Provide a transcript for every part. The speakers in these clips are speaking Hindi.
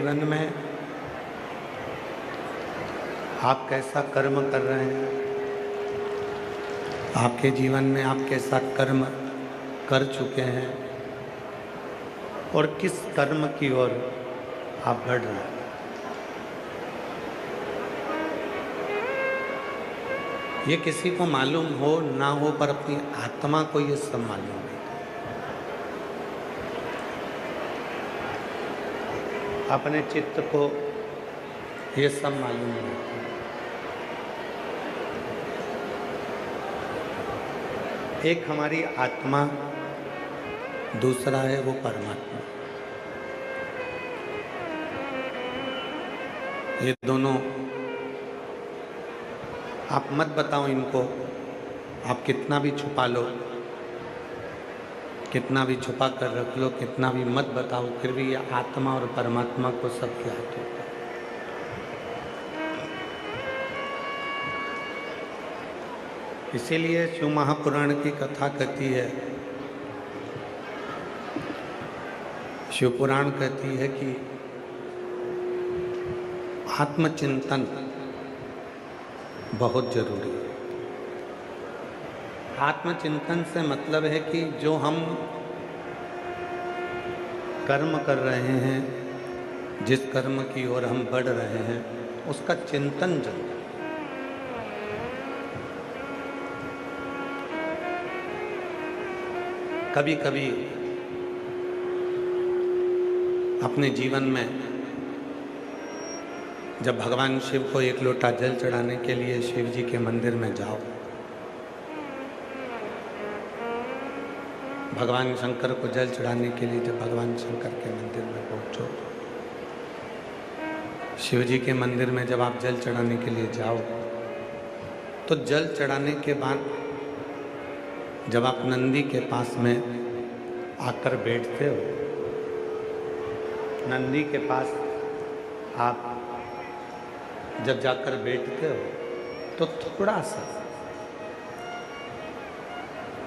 जीवन में आप कैसा कर्म कर रहे हैं, आपके जीवन में आप कैसा कर्म कर चुके हैं और किस कर्म की ओर आप बढ़ रहे हैं। ये किसी को मालूम हो ना हो, पर अपनी आत्मा को ये सब मालूम है। अपने चित्त को ये सब मालूम है। एक हमारी आत्मा, दूसरा है वो परमात्मा। ये दोनों आप मत बताओ इनको, आप कितना भी छुपा लो, कितना भी छुपा कर रख लो, कितना भी मत बताओ, फिर भी ये आत्मा और परमात्मा को सब ज्ञात होता है। इसीलिए शिव महापुराण की कथा कहती है, शिव पुराण कहती है कि आत्मचिंतन बहुत जरूरी है। आत्मचिंतन से मतलब है कि जो हम कर्म कर रहे हैं, जिस कर्म की ओर हम बढ़ रहे हैं, उसका चिंतन जरूरी। कभी कभी अपने जीवन में जब भगवान शिव को एक लोटा जल चढ़ाने के लिए शिव जी के मंदिर में जाओ, भगवान शंकर को जल चढ़ाने के लिए जब भगवान शंकर के मंदिर में पहुंचो, शिव जी के मंदिर में जब आप जल चढ़ाने के लिए जाओ, तो जल चढ़ाने के बाद जब आप नंदी के पास में आकर बैठते हो, नंदी के पास आप जब जाकर बैठते हो, तो थोड़ा सा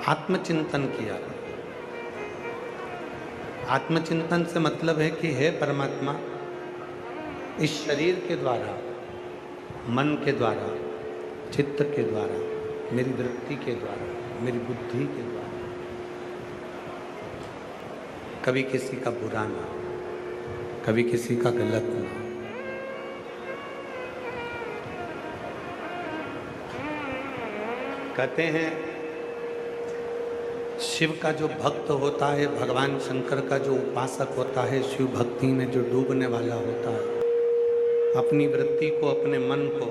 आत्मचिंतन किया। आत्मचिंतन से मतलब है कि हे परमात्मा, इस शरीर के द्वारा, मन के द्वारा, चित्त के द्वारा, मेरी वृत्ति के द्वारा, मेरी बुद्धि के द्वारा कभी किसी का बुरा ना, कभी किसी का गलत ना। कहते हैं शिव का जो भक्त होता है, भगवान शंकर का जो उपासक होता है, शिव भक्ति में जो डूबने वाला होता है, अपनी वृत्ति को, अपने मन को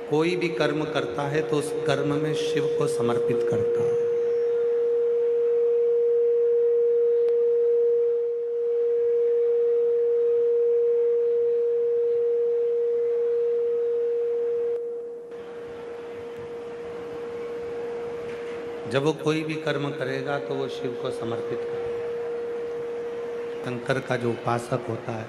कोई भी कर्म करता है तो उस कर्म में शिव को समर्पित करता है। जब वो कोई भी कर्म करेगा तो वो शिव को समर्पित करेगा। शंकर का जो उपासक होता है,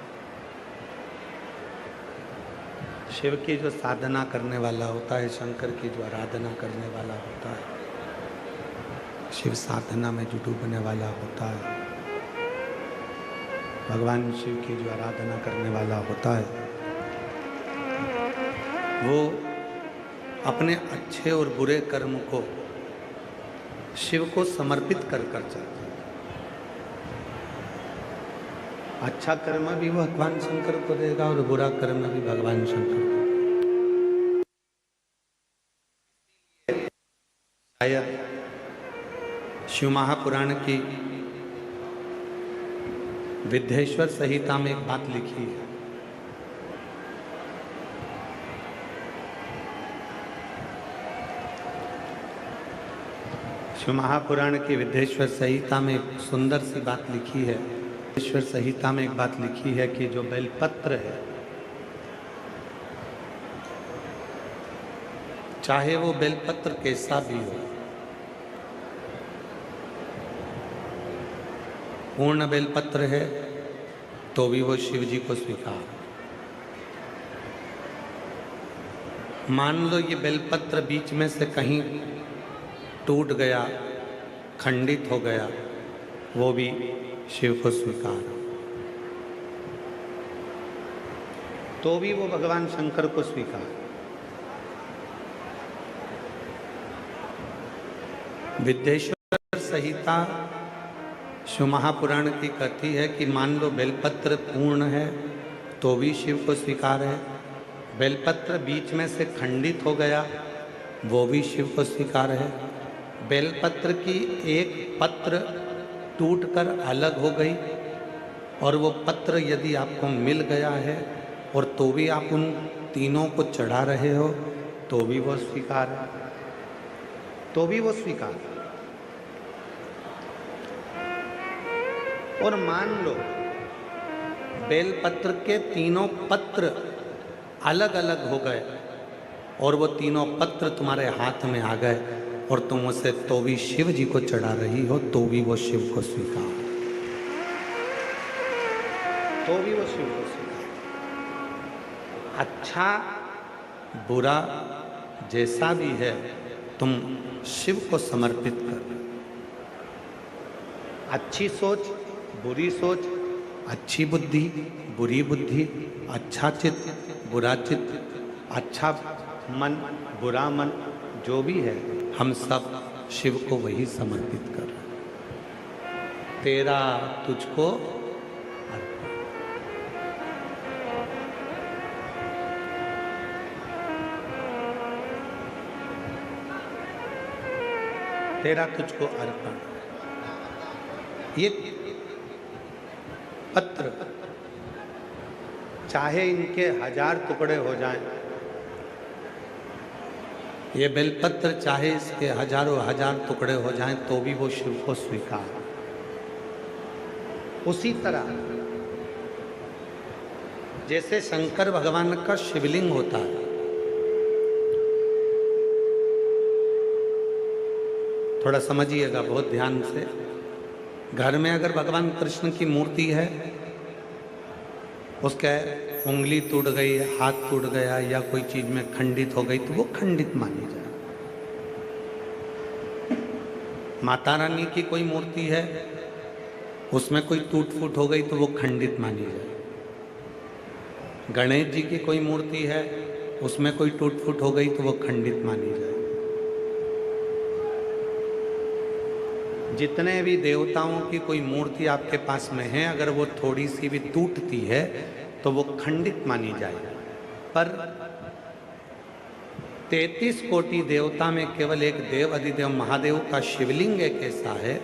शिव की जो साधना करने वाला होता है, शंकर की जो आराधना करने वाला होता है, शिव साधना में जो डूबने वाला होता है, भगवान शिव की जो आराधना करने वाला होता है, वो अपने अच्छे और बुरे कर्म को शिव को समर्पित कर चलता है। अच्छा कर्म भी भगवान शंकर को देगा और बुरा कर्म भी भगवान शंकर को। शायद शिव महापुराण की विद्येश्वर संहिता में एक बात लिखी है। शिव महापुराण की विद्येश्वर संहिता में एक सुंदर सी बात लिखी है। विद्येश्वर संहिता में एक बात लिखी है कि जो बेलपत्र है, चाहे वो बेलपत्र कैसा भी हो, पूर्ण बेलपत्र है तो भी वो शिव जी को स्वीकार। मान लो ये बेलपत्र बीच में से कहीं टूट गया, खंडित हो गया, वो भी शिव को स्वीकार। तो भी वो भगवान शंकर को स्वीकार। विद्येश्वर संहिता शिव महापुराण की कहती है कि मान लो बेलपत्र पूर्ण है तो भी शिव को स्वीकार है, बेलपत्र बीच में से खंडित हो गया वो भी शिव को स्वीकार है, बेलपत्र की एक पत्र टूटकर अलग हो गई और वो पत्र यदि आपको मिल गया है और तो भी आप उन तीनों को चढ़ा रहे हो तो भी वो स्वीकार है, तो भी वो स्वीकार है। और मान लो बेलपत्र के तीनों पत्र अलग अलग हो गए और वो तीनों पत्र तुम्हारे हाथ में आ गए और तुम उसे तो भी शिव जी को चढ़ा रही हो तो भी वो शिव को स्वीकार, तो भी वो शिव को स्वीकार। अच्छा बुरा जैसा भी है तुम शिव को समर्पित कर। अच्छी सोच बुरी सोच, अच्छी बुद्धि बुरी बुद्धि, अच्छा चित्त बुरा चित्त, अच्छा मन बुरा मन, जो भी है हम सब शिव को वही समर्पित कर रहे हैं। तेरा तुझको अर्पण। तेरा तुझको अर्पण। ये पत्र चाहे इनके 1000 टुकड़े हो जाएं, ये बेलपत्र चाहे इसके हजारों हजार टुकड़े हो जाएं तो भी वो शिव को स्वीकार। उसी तरह जैसे शंकर भगवान का शिवलिंग होता है, थोड़ा समझिएगा बहुत ध्यान से। घर में अगर भगवान कृष्ण की मूर्ति है, उसके उंगली टूट गई, हाथ टूट गया या कोई चीज में खंडित हो गई तो वो खंडित मानी जाए। माता रानी की कोई मूर्ति है, उसमें कोई टूट फूट हो गई तो वो खंडित मानी जाए। गणेश जी की कोई मूर्ति है, उसमें कोई टूट फूट हो गई तो वो खंडित मानी जाए। जितने भी देवताओं की कोई मूर्ति आपके पास में है, अगर वो थोड़ी सी भी टूटती है तो वो खंडित मानी जाए। पर 33 कोटि देवता में केवल एक देव अधिदेव महादेव का शिवलिंग एक ऐसा है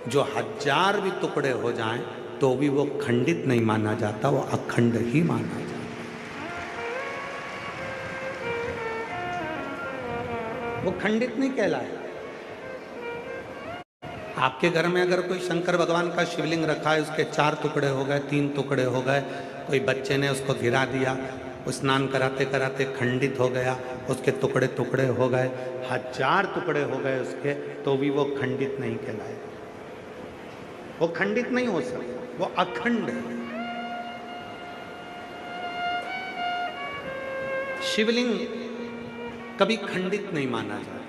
जो 1000 भी टुकड़े हो जाएं तो भी वो खंडित नहीं माना जाता, वो अखंड ही माना जाता। वो खंडित नहीं कहलाए। आपके घर में अगर कोई शंकर भगवान का शिवलिंग रखा है, उसके 4 टुकड़े हो गए, 3 टुकड़े हो गए, कोई बच्चे ने उसको गिरा दिया, स्नान कराते कराते खंडित हो गया, उसके टुकड़े टुकड़े हो गए, 1000 टुकड़े हो गए उसके, तो भी वो खंडित नहीं कहलाए। वो खंडित नहीं हो सकता, वो अखंड है। शिवलिंग कभी खंडित नहीं माना जाता,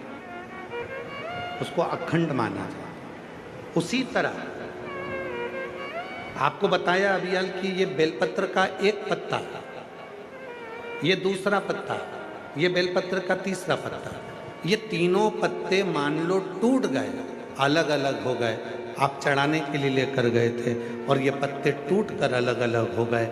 उसको अखंड माना जाता। उसी तरह आपको बताया अभियाल कि ये बेलपत्र का एक पत्ता, ये दूसरा पत्ता, ये बेलपत्र का तीसरा पत्ता, ये तीनों पत्ते मान लो टूट गए, अलग अलग हो गए, आप चढ़ाने के लिए लेकर गए थे और ये पत्ते टूट कर अलग अलग हो गए,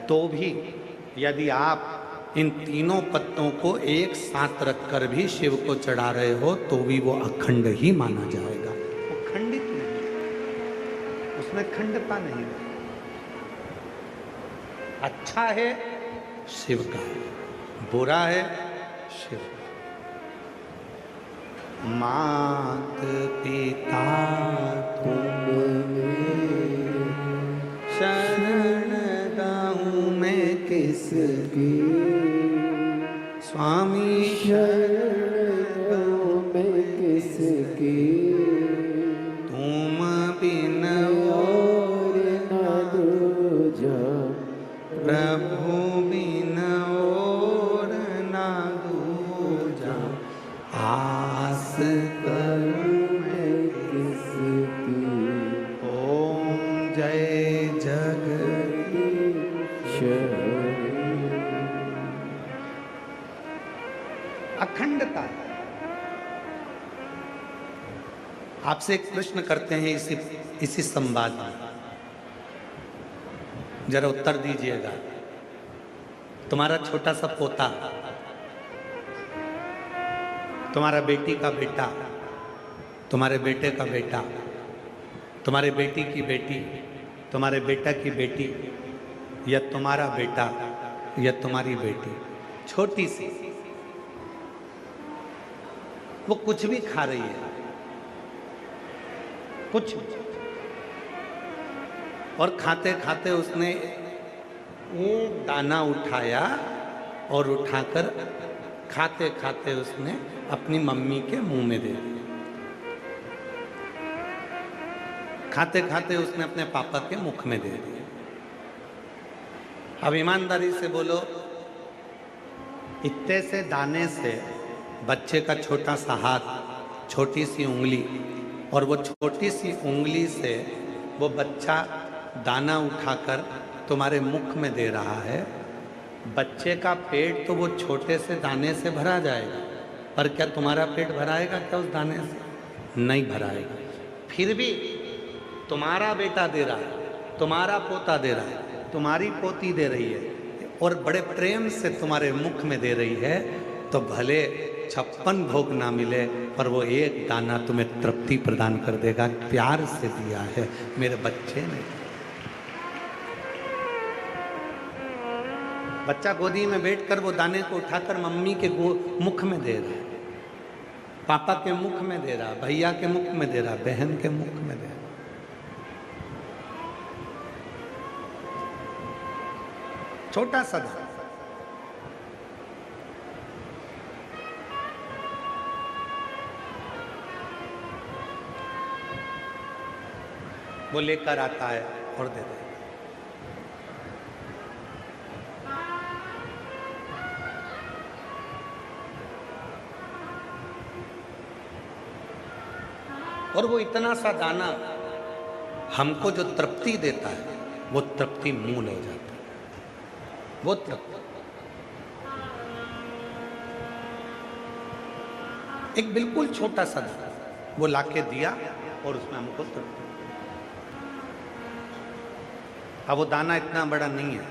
तो भी यदि आप इन तीनों पत्तों को एक साथ रखकर भी शिव को चढ़ा रहे हो तो भी वो अखंड ही माना जाएगा। वो खंडित नहीं, उसमें खंडता नहीं। अच्छा है शिव का, बुरा है शिव का। मात पिता तुम शरण गाऊं मैं किसकी, स्वामी शरण गाऊं मैं किसकी, तुम बिन और न दूजा, प्रभु बिन और न दूजा, आस करूं मैं किसकी। ओम जय जगदीश। अखंडता है। आपसे एक प्रश्न करते हैं इसी संवाद में, जरा उत्तर दीजिएगा। तुम्हारा छोटा सा पोता, तुम्हारा बेटी का बेटा, तुम्हारे बेटे का बेटा, तुम्हारे बेटी की बेटी, तुम्हारे बेटा की बेटी, या तुम्हारा बेटा या तुम्हारी बेटी, छोटी सी, वो कुछ भी खा रही है, कुछ, और खाते खाते उसने एक दाना उठाया और उठाकर खाते खाते उसने अपनी मम्मी के मुंह में दे दिया। खाते खाते उसने अपने पापा के मुख में दे दिया। अब ईमानदारी से बोलो, इतने से दाने से बच्चे का छोटा सा हाथ, छोटी सी उंगली, और वो छोटी सी उंगली से वो बच्चा दाना उठाकर तुम्हारे मुख में दे रहा है। बच्चे का पेट तो वो छोटे से दाने से भरा जाएगा, पर क्या तुम्हारा पेट भराएगा क्या उस दाने से? नहीं भराएगा। फिर भी तुम्हारा बेटा दे रहा है, तुम्हारा पोता दे रहा है, तुम्हारी पोती दे रही है, और बड़े प्रेम से तुम्हारे मुख में दे रही है, तो भले 56 भोग ना मिले, पर वो एक दाना तुम्हें तृप्ति प्रदान कर देगा। प्यार से दिया है मेरे बच्चे ने। बच्चा गोदी में बैठकर वो दाने को उठाकर मम्मी के मुख में दे रहा है, पापा के मुख में दे रहा, भैया के मुख में दे रहा, बहन के मुख में दे रहा। छोटा सा दाना, वो लेकर आता है और दे देता है। और वो इतना सा दाना हमको जो तृप्ति देता है, वो तृप्ति मूल हो जाता है। वो तृप्ति एक बिल्कुल छोटा सा दाना वो लाके दिया और उसमें हमको तृप्ति। अब वो दाना इतना बड़ा नहीं है,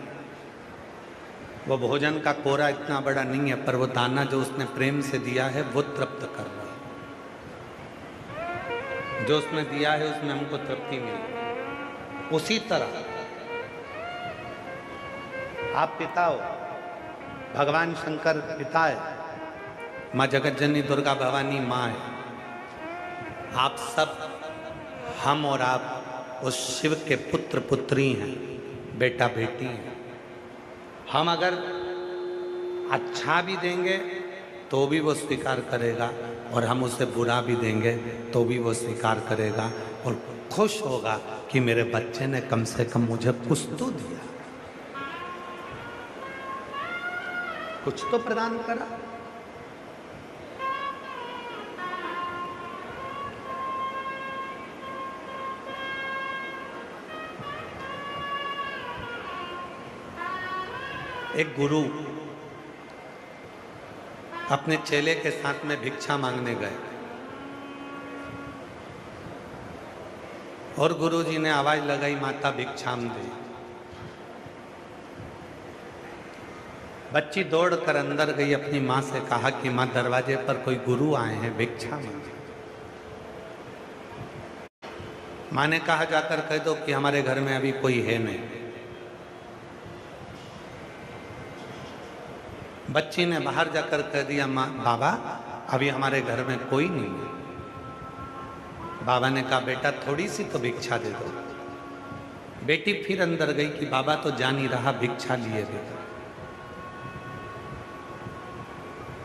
वो भोजन का कोरा इतना बड़ा नहीं है, पर वो दाना जो उसने प्रेम से दिया है वो तृप्त कर रहा है। जो उसने दिया है उसमें हमको तृप्ति मिली। उसी तरह आप पिता हो, भगवान शंकर पिता है, माँ जगत जननी दुर्गा भवानी माँ है। आप सब, हम और आप उस शिव के पुत्र पुत्री हैं, बेटा बेटी हैं। हम अगर अच्छा भी देंगे तो भी वो स्वीकार करेगा, और हम उसे बुरा भी देंगे तो भी वो स्वीकार करेगा, और खुश होगा कि मेरे बच्चे ने कम से कम मुझे कुछ तो दिया, कुछ तो प्रदान करा। एक गुरु अपने चेले के साथ में भिक्षा मांगने गए, और गुरुजी ने आवाज लगाई, माता भिक्षाम दे। बच्ची दौड़कर अंदर गई, अपनी माँ से कहा कि माँ दरवाजे पर कोई गुरु आए हैं, भिक्षा मांगे। माँ ने कहा जाकर कह दो कि हमारे घर में अभी कोई है नहीं। बच्ची ने बाहर जाकर कह दिया, माँ बाबा अभी हमारे घर में कोई नहीं है। बाबा ने कहा बेटा थोड़ी सी तो भिक्षा दे दो। बेटी फिर अंदर गई कि बाबा तो जा नहीं रहा, भिक्षा लिए देगा।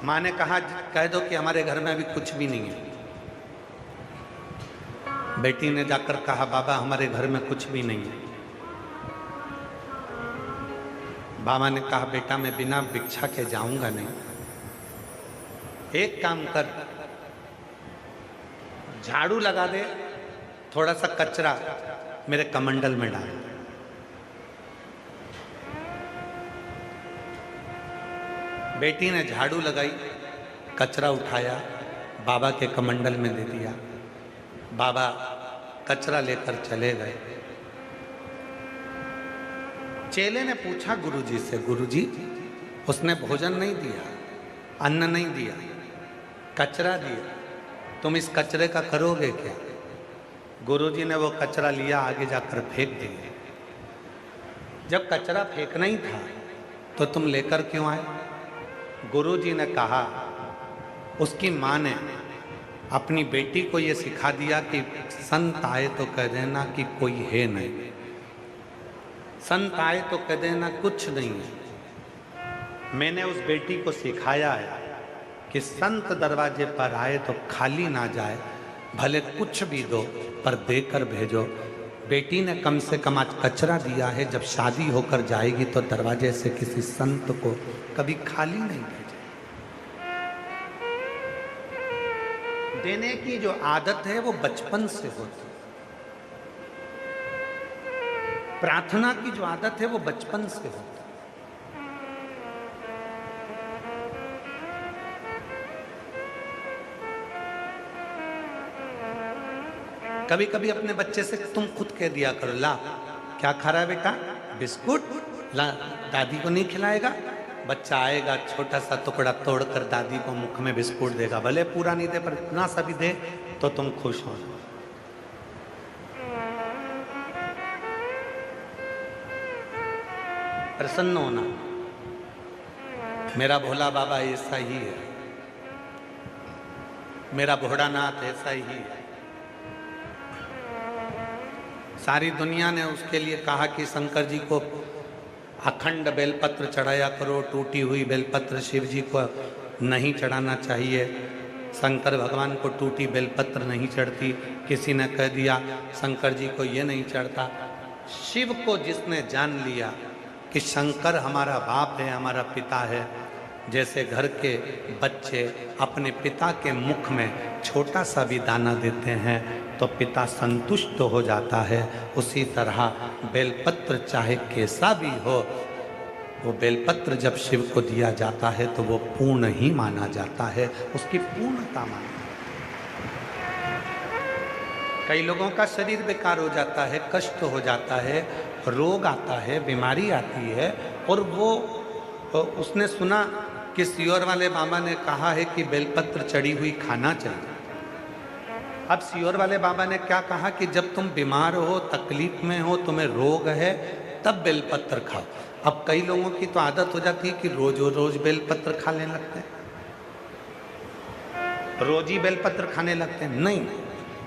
माँ ने कहा कह दो कि हमारे घर में अभी कुछ भी नहीं है। बेटी ने जाकर कहा बाबा हमारे घर में कुछ भी नहीं है। बाबा ने कहा बेटा मैं बिना भिक्षा के जाऊंगा नहीं, एक काम कर, झाड़ू लगा दे, थोड़ा सा कचरा मेरे कमंडल में डाल। बेटी ने झाड़ू लगाई कचरा उठाया, बाबा के कमंडल में दे दिया। बाबा कचरा लेकर चले गए। चेले ने पूछा गुरुजी से, गुरुजी उसने भोजन नहीं दिया, अन्न नहीं दिया, कचरा दिया, तुम इस कचरे का करोगे क्या? गुरुजी ने वो कचरा लिया, आगे जाकर फेंक दिया। जब कचरा फेंकना ही था तो तुम लेकर क्यों आए? गुरुजी ने कहा, उसकी माँ ने अपनी बेटी को ये सिखा दिया कि संत आए तो कह देना कि कोई है नहीं, संत आए तो कह देना कुछ नहीं है। मैंने उस बेटी को सिखाया है कि संत दरवाजे पर आए तो खाली ना जाए, भले कुछ भी दो पर देकर भेजो। बेटी ने कम से कम आज कचरा दिया है, जब शादी होकर जाएगी तो दरवाजे से किसी संत को कभी खाली नहीं भेजे। देने की जो आदत है वो बचपन से होती है। प्रार्थना की जो आदत है वो बचपन से होती है। कभी कभी अपने बच्चे से तुम खुद कह दिया करो, ला क्या खा रहा है बेटा? बिस्कुट। ला, दादी को नहीं खिलाएगा? बच्चा आएगा, छोटा सा टुकड़ा तोड़कर दादी को मुख में बिस्कुट देगा, भले पूरा नहीं दे पर इतना सा भी दे तो तुम खुश हो। प्रसन्न होना। मेरा भोला बाबा ऐसा ही है, मेरा भोलानाथ ऐसा ही है। सारी दुनिया ने उसके लिए कहा कि शंकर जी को अखंड बेलपत्र चढ़ाया करो, टूटी हुई बेलपत्र शिव जी को नहीं चढ़ाना चाहिए। शंकर भगवान को टूटी बेलपत्र नहीं चढ़ती। किसी ने कह दिया शंकर जी को ये नहीं चढ़ता। शिव को जिसने जान लिया कि शंकर हमारा बाप है, हमारा पिता है, जैसे घर के बच्चे अपने पिता के मुख में छोटा सा भी दाना देते हैं तो पिता संतुष्ट हो जाता है, उसी तरह बेलपत्र चाहे कैसा भी हो, वो बेलपत्र जब शिव को दिया जाता है तो वो पूर्ण ही माना जाता है, उसकी पूर्णता माना। कई लोगों का शरीर बेकार हो जाता है, कष्ट हो जाता है, रोग आता है, बीमारी आती है, और वो उसने सुना कि सियोर वाले बाबा ने कहा है कि बेलपत्र चढ़ी हुई खाना चाहिए। अब सियोर वाले बाबा ने क्या कहा कि जब तुम बीमार हो, तकलीफ में हो, तुम्हें रोग है, तब बेलपत्र खाओ। अब कई लोगों की तो आदत हो जाती है कि रोज रोज बेलपत्र खाने लगते हैं, रोज ही बेलपत्र खाने लगते हैं। नहीं,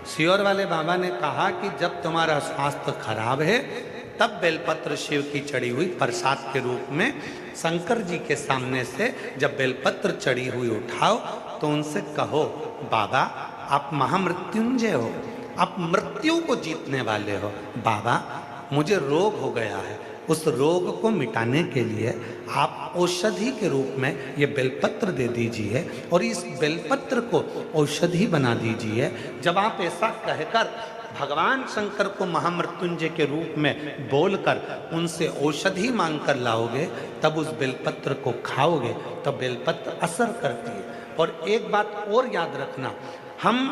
सियोर वाले बाबा ने कहा कि जब तुम्हारा स्वास्थ्य खराब है तब बेलपत्र शिव की चढ़ी हुई प्रसाद के रूप में शंकर जी के सामने से जब बेलपत्र चढ़ी हुई उठाओ तो उनसे कहो, बाबा आप महामृत्युंजय हो, आप मृत्यु को जीतने वाले हो। बाबा मुझे रोग हो गया है, उस रोग को मिटाने के लिए आप औषधि के रूप में ये बेलपत्र दे दीजिए और इस बेलपत्र को औषधि बना दीजिए। जब आप ऐसा कहकर भगवान शंकर को महामृत्युंजय के रूप में बोलकर उनसे औषधि मांग कर लाओगे, तब उस बेलपत्र को खाओगे तो बेलपत्र असर करती है। और एक बात और याद रखना, हम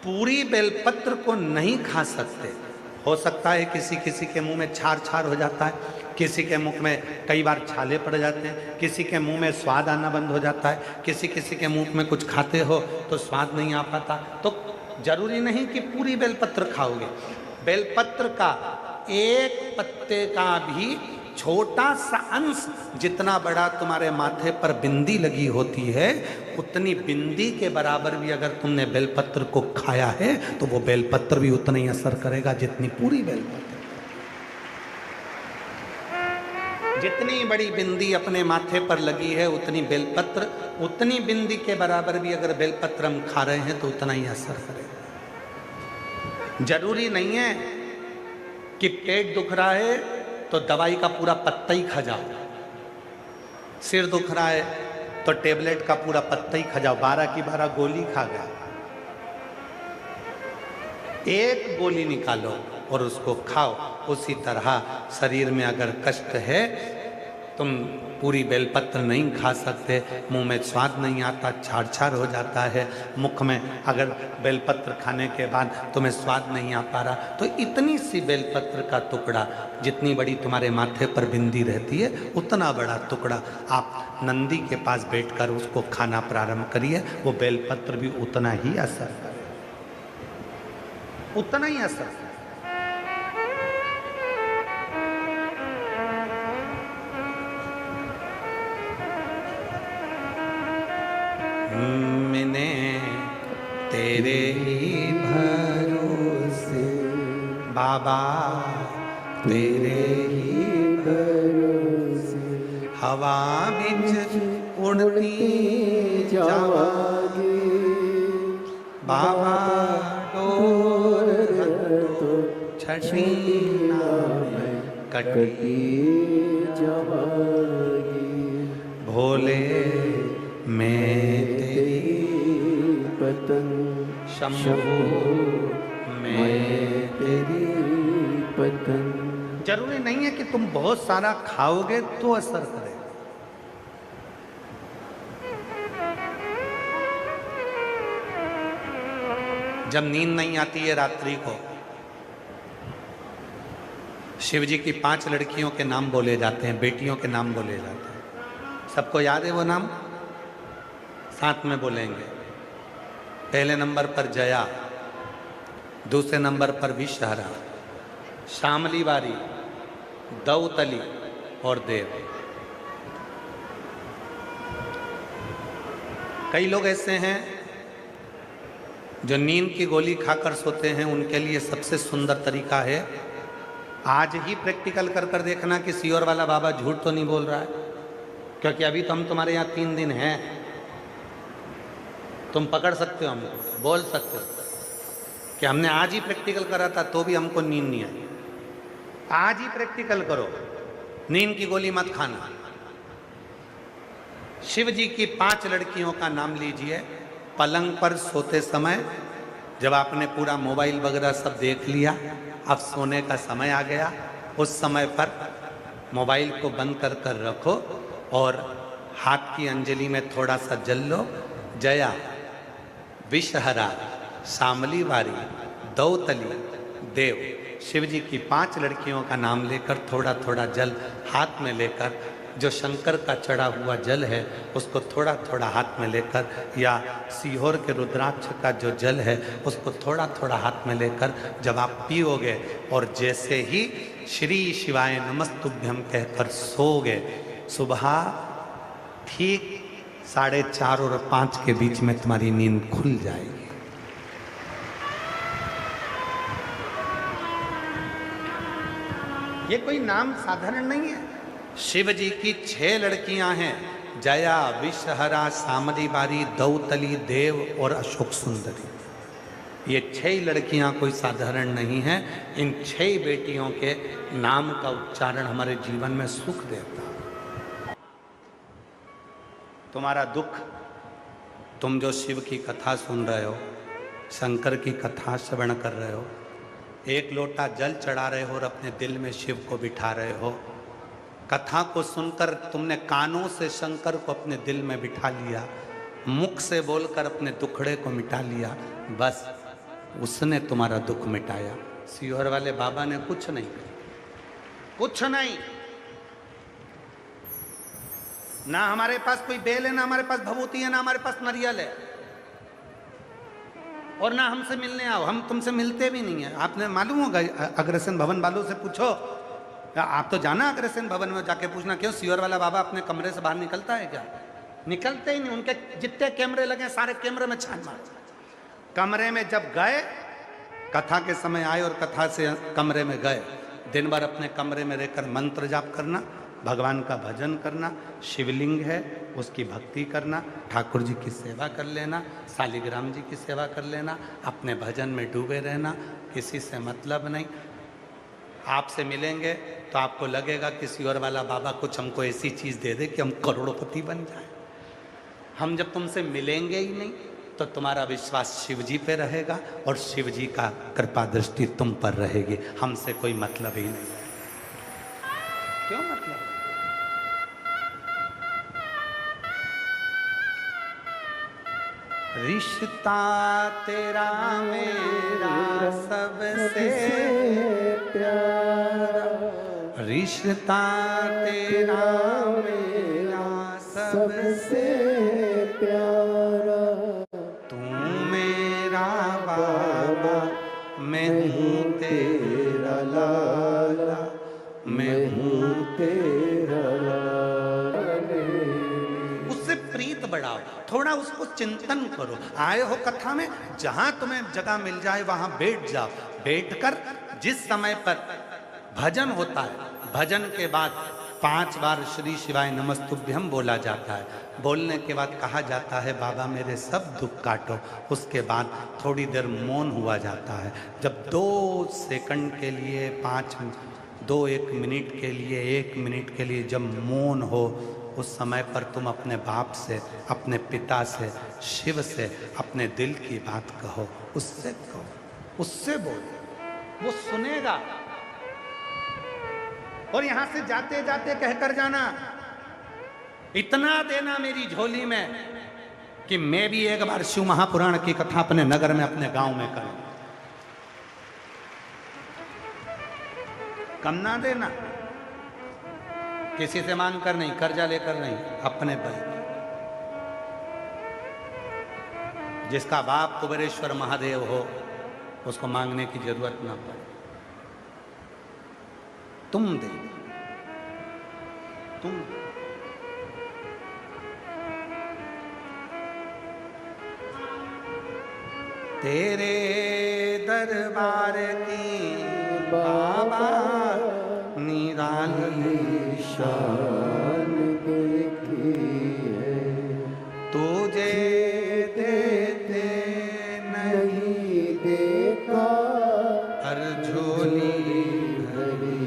पूरी बेलपत्र को नहीं खा सकते। हो सकता है किसी किसी के मुंह में छार छार हो जाता है, किसी के मुख में कई बार छाले पड़ जाते हैं, किसी के मुंह में स्वाद आना बंद हो जाता है, किसी किसी के मुंह में कुछ खाते हो तो स्वाद नहीं आ पाता। तो जरूरी नहीं कि पूरी बेलपत्र खाओगे। बेलपत्र का एक पत्ते का भी छोटा सा अंश, जितना बड़ा तुम्हारे माथे पर बिंदी लगी होती है, उतनी बिंदी के बराबर भी अगर तुमने बेलपत्र को खाया है तो वो बेलपत्र भी उतना ही असर करेगा जितनी पूरी बेलपत्र। जितनी बड़ी बिंदी अपने माथे पर लगी है उतनी बेलपत्र, उतनी बिंदी के बराबर भी अगर बेलपत्र हम खा रहे हैं तो उतना ही असर करेगा। जरूरी नहीं है कि पेट दुख रहा है तो दवाई का पूरा पत्ता ही खा जाओ, सिर दुख रहा है तो टेबलेट का पूरा पत्ता ही खा जाओ, 12 की 12 गोली खा गया। एक गोली निकालो और उसको खाओ। उसी तरह शरीर में अगर कष्ट है तुम पूरी बेलपत्र नहीं खा सकते, मुंह में स्वाद नहीं आता, छाड़ छाड़ हो जाता है मुख में, अगर बेलपत्र खाने के बाद तुम्हें स्वाद नहीं आ पा रहा, तो इतनी सी बेलपत्र का टुकड़ा, जितनी बड़ी तुम्हारे माथे पर बिंदी रहती है उतना बड़ा टुकड़ा आप नंदी के पास बैठकर उसको खाना प्रारंभ करिए, वो बेलपत्र भी उतना ही असर करे, उतना ही असर। मैंने तेरे ही भरोसे बाबा, तेरे ही भरोसे हवा बिच उड़ती जावागे बाबा, डोर तो छठी कटी जावागे भोले, मैं तेरी पतंग शंभू, मैं तेरी पतंग। जरूरी नहीं है कि तुम बहुत सारा खाओगे तो असर करे। जब नींद नहीं आती है रात्रि को, शिव जी की 5 लड़कियों के नाम बोले जाते हैं, बेटियों के नाम बोले जाते हैं। सबको याद है वो नाम? साथ में बोलेंगे। पहले नंबर पर जया, दूसरे नंबर पर विषहरा, शामली बारी, दौतली और देव। कई लोग ऐसे हैं जो नींद की गोली खाकर सोते हैं, उनके लिए सबसे सुंदर तरीका है, आज ही प्रैक्टिकल कर कर देखना कि सीहोर वाला बाबा झूठ तो नहीं बोल रहा है, क्योंकि अभी तो हम तुम्हारे यहाँ 3 दिन हैं, तुम पकड़ सकते हो, हमको बोल सकते हो कि हमने आज ही प्रैक्टिकल करा था तो भी हमको नींद नहीं आई। आज ही प्रैक्टिकल करो, नींद की गोली मत खाना। शिव जी की 5 लड़कियों का नाम लीजिए। पलंग पर सोते समय, जब आपने पूरा मोबाइल वगैरह सब देख लिया, अब सोने का समय आ गया, उस समय पर मोबाइल को बंद कर कर रखो और हाथ की अंजलि में थोड़ा सा जल लो। जया, विषहरा, शामली वारी, दौतली, देव, शिव जी की 5 लड़कियों का नाम लेकर थोड़ा थोड़ा जल हाथ में लेकर, जो शंकर का चढ़ा हुआ जल है उसको थोड़ा थोड़ा हाथ में लेकर, या सीहोर के रुद्राक्ष का जो जल है उसको थोड़ा थोड़ा हाथ में लेकर जब आप पियोगे और जैसे ही श्री शिवाय नमस्तुभ्यम कहकर सोओगे, सुबह ठीक 4:30 और 5 के बीच में तुम्हारी नींद खुल जाएगी। ये कोई नाम साधारण नहीं है। शिव जी की 6 लड़कियां हैं, जया, विषहरा, शामली बारी, दौतली, देव और अशोक सुंदरी। ये 6 लड़कियां कोई साधारण नहीं हैं। इन 6 बेटियों के नाम का उच्चारण हमारे जीवन में सुख देता है। तुम्हारा दुख, तुम जो शिव की कथा सुन रहे हो, शंकर की कथा श्रवण कर रहे हो, एक लोटा जल चढ़ा रहे हो और अपने दिल में शिव को बिठा रहे हो, कथा को सुनकर तुमने कानों से शंकर को अपने दिल में बिठा लिया, मुख से बोलकर अपने दुखड़े को मिटा लिया, बस उसने तुम्हारा दुख मिटाया। सीहोर वाले बाबा ने कुछ नहीं किया, कुछ नहीं। ना हमारे पास कोई बेल है, ना हमारे पास भभूति है, ना हमारे पास नारियल है, और ना हमसे मिलने आओ, हम तुमसे मिलते भी नहीं है। आपने मालूम होगा, अग्रसेन भवन वालों से पूछो, आप तो जाना अग्रसेन भवन में जाके पूछना, क्यों सीहोर वाला बाबा अपने कमरे से बाहर निकलता है क्या? निकलते ही नहीं। उनके जितने कैमरे लगे सारे कैमरे में छान मार। कमरे में जब गए, कथा के समय आए और कथा से कमरे में गए, दिन भर अपने कमरे में रहकर मंत्र जाप करना, भगवान का भजन करना, शिवलिंग है उसकी भक्ति करना, ठाकुर जी की सेवा कर लेना, शालिग्राम जी की सेवा कर लेना, अपने भजन में डूबे रहना, किसी से मतलब नहीं। आपसे मिलेंगे तो आपको लगेगा कि सीहोर वाला बाबा कुछ हमको ऐसी चीज़ दे दे कि हम करोड़पति बन जाए। हम जब तुमसे मिलेंगे ही नहीं तो तुम्हारा विश्वास शिव जी पे रहेगा और शिव जी का कृपा दृष्टि तुम पर रहेगी। हमसे कोई मतलब ही नहीं। क्यों मतलब? रिश्ता तेरा मेरा सबसे प्यारा, रिश्ता तेरा मेरा सबसे प्यारा, तू मेरा बाबा मैं हूँ तेरा लाला, मैं हूँ तेरा लाला। उससे प्रीत बढ़ाओ, थोड़ा उसको चिंतन करो। आए हो कथा में, जहां तुम्हें जगह मिल जाए वहां बैठ जाओ। बैठकर जिस समय पर भजन होता है, भजन के बाद 5 बार श्री शिवाय नमस्तुभ्यम बोला जाता है। बोलने के बाद कहा जाता है बाबा मेरे सब दुख काटो। उसके बाद थोड़ी देर मौन हुआ जाता है। जब 2 सेकंड के लिए 1 मिनट के लिए 1 मिनट के लिए जब मौन हो, उस समय पर तुम अपने बाप से, अपने पिता से, शिव से अपने दिल की बात कहो। उससे कहो, उससे बोलो, वो सुनेगा। और यहां से जाते जाते कहकर जाना, इतना देना मेरी झोली में कि मैं भी एक बार शिव महापुराण की कथा अपने नगर में, अपने गांव में करूं। कम ना देना, किसी से मांग कर नहीं, कर्जा लेकर नहीं, अपने बल। जिसका बाप कुबेरेश्वर महादेव हो, उसको मांगने की जरूरत ना पड़े। तुम दे, तुम। तेरे दरबार की बाबा निराली शान देखी है, तुझे देते नहीं देखा, हर झोली भरी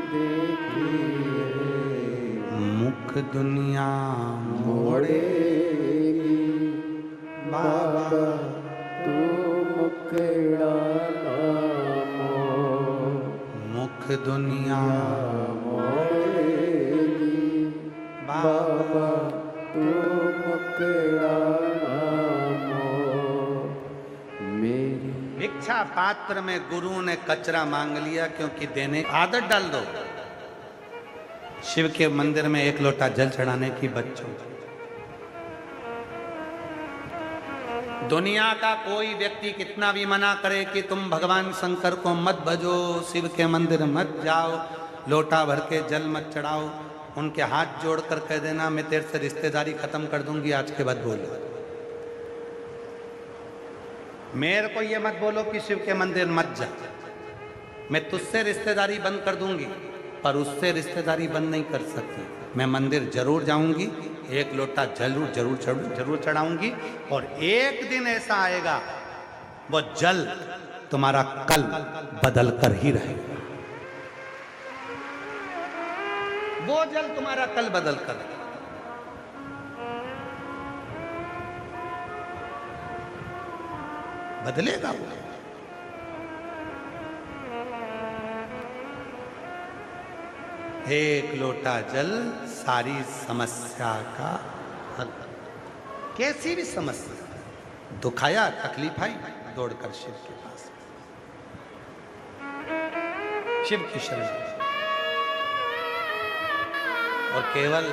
देखी है, मुख दुनिया मोड़ेगी बाबा तू मुखड़ा मुख दुनिया मोड़ेगी बाबा तू मुखड़ा मेरी। भिक्षा पात्र में गुरु ने कचरा मांग लिया, क्योंकि देने आदत डाल दो। शिव के मंदिर में 1 लोटा जल चढ़ाने की बच्चों। दुनिया का कोई व्यक्ति कितना भी मना करे कि तुम भगवान शंकर को मत भजो, शिव के मंदिर मत जाओ, लोटा भर के जल मत चढ़ाओ, उनके हाथ जोड़कर कह देना मैं तेरे से रिश्तेदारी खत्म कर दूंगी, आज के बाद बोलो। मेरे को ये मत बोलो कि शिव के मंदिर मत जा, मैं तुझसे रिश्तेदारी बंद कर दूंगी, पर उससे रिश्तेदारी बंद नहीं कर सकती। मैं मंदिर जरूर जाऊंगी, 1 लोटा जरूर चढ़ाऊंगी, और एक दिन ऐसा आएगा वो जल तुम्हारा कल बदल कर ही रहेगा। वो जल तुम्हारा कल बदल कर बदलेगा। वो 1 लोटा जल सारी समस्या का हल। कैसी भी समस्या, दुख आया, तकलीफ आई, दौड़कर शिव के पास, शिव की शरण। और केवल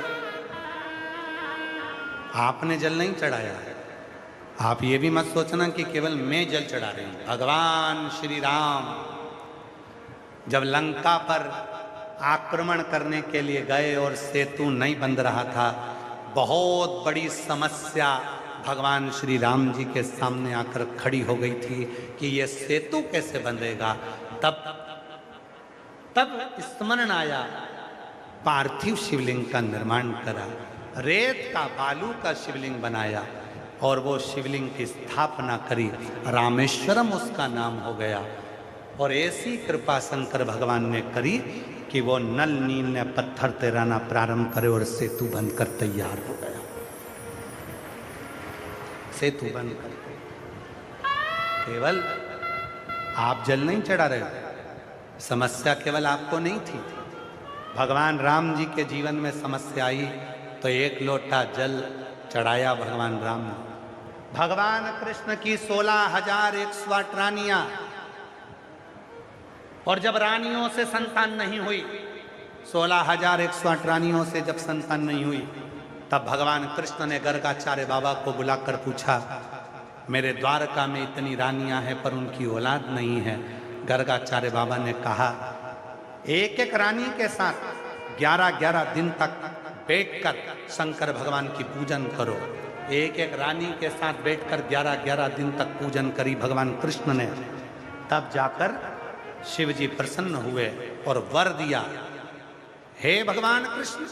आपने जल नहीं चढ़ाया है, आप ये भी मत सोचना कि केवल मैं जल चढ़ा रही हूं। भगवान श्री राम जब लंका पर आक्रमण करने के लिए गए और सेतु नहीं बन रहा था, बहुत बड़ी समस्या भगवान श्री राम जी के सामने आकर खड़ी हो गई थी कि ये सेतु कैसे बंधेगा। तब स्मरण आया, पार्थिव शिवलिंग का निर्माण करा, रेत का बालू का शिवलिंग बनाया और वो शिवलिंग की स्थापना करी। रामेश्वरम उसका नाम हो गया। और ऐसी कृपा शंकर भगवान ने करी कि वो नल नील ने पत्थर तैराना प्रारंभ करे और सेतु बनकर तैयार हो गया। सेतु बनकर केवल आप जल नहीं चढ़ा रहे, समस्या केवल आपको नहीं थी। भगवान राम जी के जीवन में समस्या आई तो 1 लोटा जल चढ़ाया भगवान राम ने। भगवान कृष्ण की 16,108 रानियां, और जब रानियों से संतान नहीं हुई, 16,108 रानियों से जब संतान नहीं हुई, तब भगवान कृष्ण ने गर्गाचार्य बाबा को बुलाकर पूछा, मेरे द्वारका में इतनी रानियां हैं पर उनकी औलाद नहीं है। गर्गाचार्य बाबा ने कहा, एक एक रानी के साथ 11-11 दिन तक बैठकर शंकर भगवान की पूजन करो। एक एक रानी के साथ बैठकर 11-11 दिन तक पूजन करी भगवान कृष्ण ने। तब जाकर शिव जी प्रसन्न हुए और वर दिया, हे भगवान कृष्ण,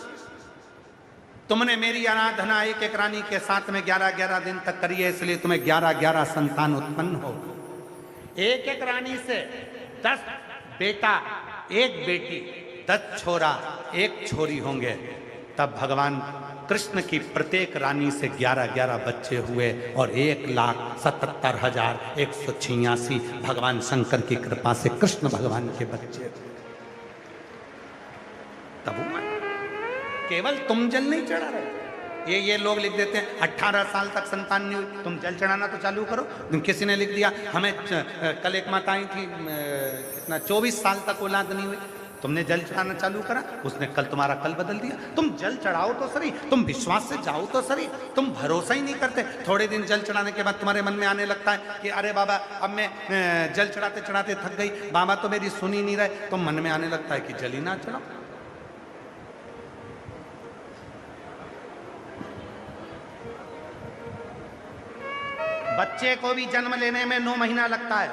तुमने मेरी आराधना एक एक रानी के साथ में 11-11 दिन तक करी है, इसलिए तुम्हें 11-11 संतान उत्पन्न हो। एक एक रानी से 10 बेटा 1 बेटी, 10 छोरा 1 छोरी होंगे। तब भगवान कृष्ण की प्रत्येक रानी से 11-11 बच्चे हुए और 1,77,186 भगवान शंकर की कृपा से कृष्ण भगवान के बच्चे। तब केवल तुम जल नहीं चढ़ा रहे। ये लोग लिख देते हैं 18 साल तक संतान नहीं हुई, तुम जल चढ़ाना तो चालू करो। किसी ने लिख दिया, हमें कल एक माता आई थी, इतना 24 साल तक औलाद नहीं हुई, तुमने जल चढ़ाना चालू करा, उसने कल तुम्हारा कल बदल दिया। तुम जल चढ़ाओ तो सही, तुम विश्वास से जाओ तो सही, तुम भरोसा ही नहीं करते। थोड़े दिन जल चढ़ाने के बाद तुम्हारे मन में आने लगता है कि अरे बाबा, अब मैं जल चढ़ाते चढ़ाते थक गई, बाबा तो मेरी सुन ही नहीं रहे, तो मन में आने लगता है कि जल ही ना चढ़ाओ। बच्चे को भी जन्म लेने में 9 महीना लगता है,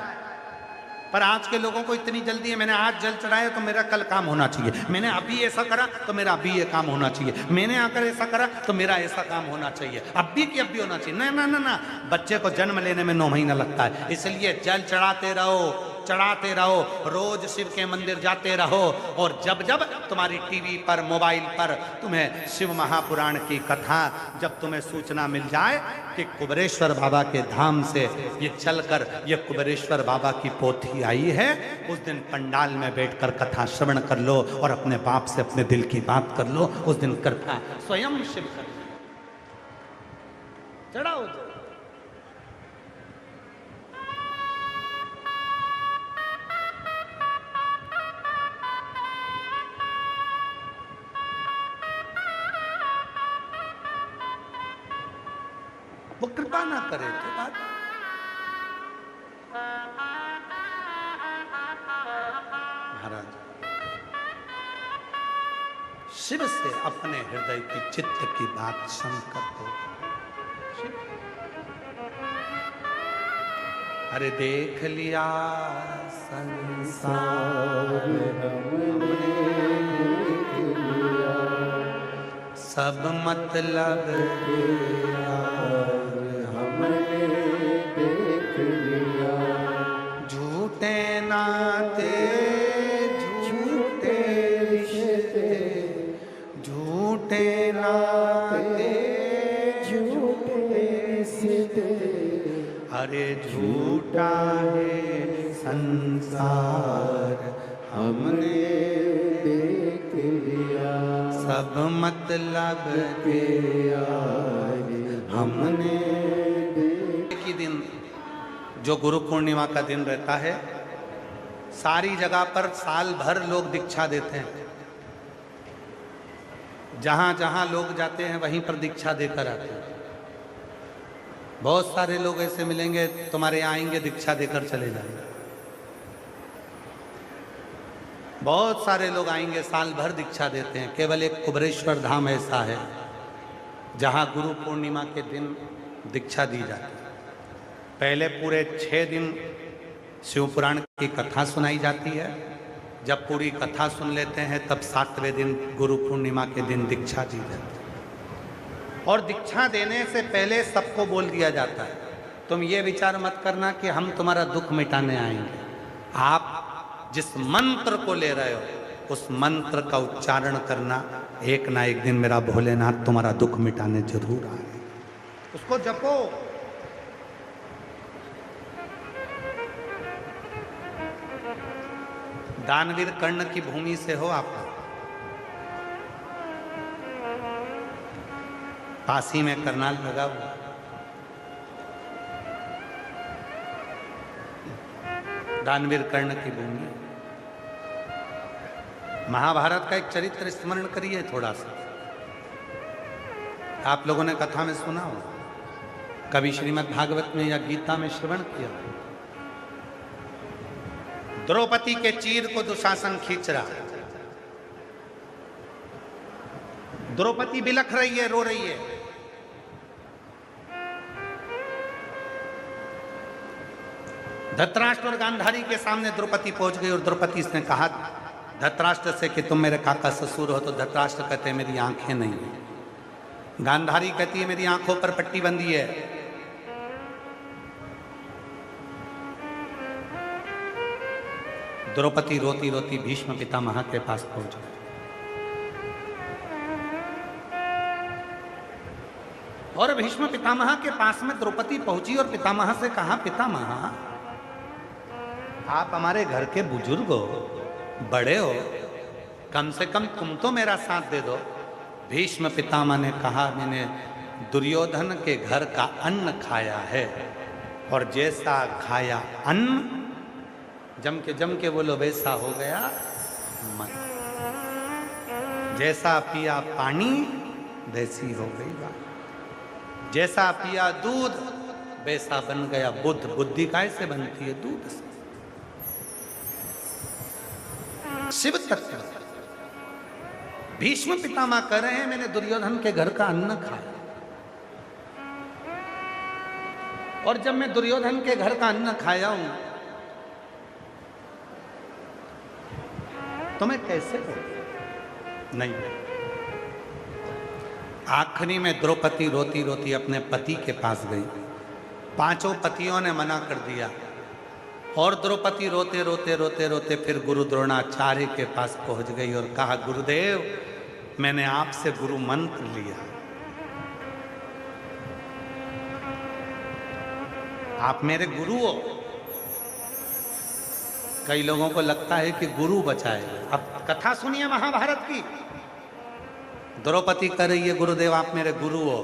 पर आज के लोगों को इतनी जल्दी है, मैंने आज जल चढ़ाया तो मेरा कल काम होना चाहिए, मैंने अभी ऐसा करा तो मेरा अभी ये काम होना चाहिए, मैंने आकर ऐसा करा तो मेरा ऐसा काम होना चाहिए, अभी की अभी होना चाहिए। ना ना ना ना, बच्चे को जन्म लेने में 9 महीना लगता है। इसलिए जल चढ़ाते रहो, चढ़ाते रहो, रोज शिव के मंदिर जाते रहो, और जब जब तुम्हारी टीवी पर, मोबाइल पर तुम्हें शिव महापुराण की कथा, जब तुम्हें सूचना मिल जाए कि कुबेरेश्वर बाबा के धाम से ये चलकर ये कुबेरेश्वर बाबा की पोथी आई है, उस दिन पंडाल में बैठकर कथा श्रवण कर लो और अपने बाप से अपने दिल की बात कर लो। उस दिन कृपा स्वयं शिव कर चढ़ाओ। वो कृपा ना करे तो बात। महाराज, शिव से अपने हृदय की चित्त की बात शंकर को, अरे देख लिया संसार हमने, सब मतलब झूठे नाते झूठे रिश्ते, झूठे नाते झूठे रिश्ते, अरे झूठा है संसार हमने देख लिया, सब मतलब के हमने देख। ही दिन जो गुरु पूर्णिमा का दिन रहता है, सारी जगह पर साल भर लोग दीक्षा देते हैं। जहां जहां लोग जाते हैं वहीं पर दीक्षा देकर आते हैं। बहुत सारे लोग ऐसे मिलेंगे, तुम्हारे यहाँ आएंगे दीक्षा देकर चले जाएंगे। बहुत सारे लोग आएंगे, साल भर दीक्षा देते हैं। केवल एक कुबेरेश्वर धाम ऐसा है जहां गुरु पूर्णिमा के दिन दीक्षा दी जाती है। पहले पूरे 6 दिन शिव पुराण की कथा सुनाई जाती है। जब पूरी कथा सुन लेते हैं तब 7वें दिन गुरु पूर्णिमा के दिन दीक्षा दी जाती है। और दीक्षा देने से पहले सबको बोल दिया जाता है, तुम ये विचार मत करना कि हम तुम्हारा दुख मिटाने आएंगे। आप जिस मंत्र को ले रहे हो उस मंत्र का उच्चारण करना, एक ना एक दिन मेरा भोलेनाथ तुम्हारा दुख मिटाने जरूर आए, उसको जपो। दानवीर कर्ण की भूमि से हो आप, काशी में करनाल लगा हुआ, दानवीर कर्ण की भूमि। महाभारत का एक चरित्र स्मरण करिए थोड़ा सा। आप लोगों ने कथा में सुना हो, कभी श्रीमद् भागवत में या गीता में श्रवण किया। द्रौपदी के चीर को दुशासन खींच रहा, द्रौपदी बिलख रही है, रो रही है। धृतराष्ट्र और गांधारी के सामने द्रौपदी पहुंच गई और द्रौपदी ने कहा धृतराष्ट्र से कि तुम मेरे काका ससुर हो। तो धृतराष्ट्र कहते हैं मेरी आंखें नहीं है। गांधारी कहती है मेरी आंखों पर पट्टी बंधी है। द्रौपदी रोती रोती भीष्म पितामह के पास पहुंच गई और भीष्म पितामह के पास में द्रौपदी पहुंची और पितामह से कहा पितामह आप हमारे घर के बुजुर्ग हो, बड़े हो, कम से कम तुम तो मेरा साथ दे दो। भीष्म पितामह ने कहा मैंने दुर्योधन के घर का अन्न खाया है और जैसा खाया अन्न जम के बोलो वैसा हो गया मन, जैसा पिया पानी वैसी हो गई बात, जैसा पिया दूध वैसा बन गया बुद्ध। बुद्धि कैसे बनती है? दूध से। शिव तत्व। भीष्म पितामह कह रहे हैं मैंने दुर्योधन के घर का अन्न खाया और जब मैं दुर्योधन के घर का अन्न खाया हूं तो मैं कैसे हो? नहीं। आखिरी में द्रौपदी रोती रोती अपने पति के पास गई। पांचों पतियों ने मना कर दिया और द्रौपदी रोते रोते रोते रोते फिर गुरु द्रोणाचार्य के पास पहुंच गई और कहा गुरुदेव मैंने आपसे गुरु मंत्र लिया, आप मेरे गुरु हो। कई लोगों को लगता है कि गुरु बचाएगा। अब कथा सुनिए महाभारत की। द्रौपदी कह रही है गुरुदेव आप मेरे गुरु हो,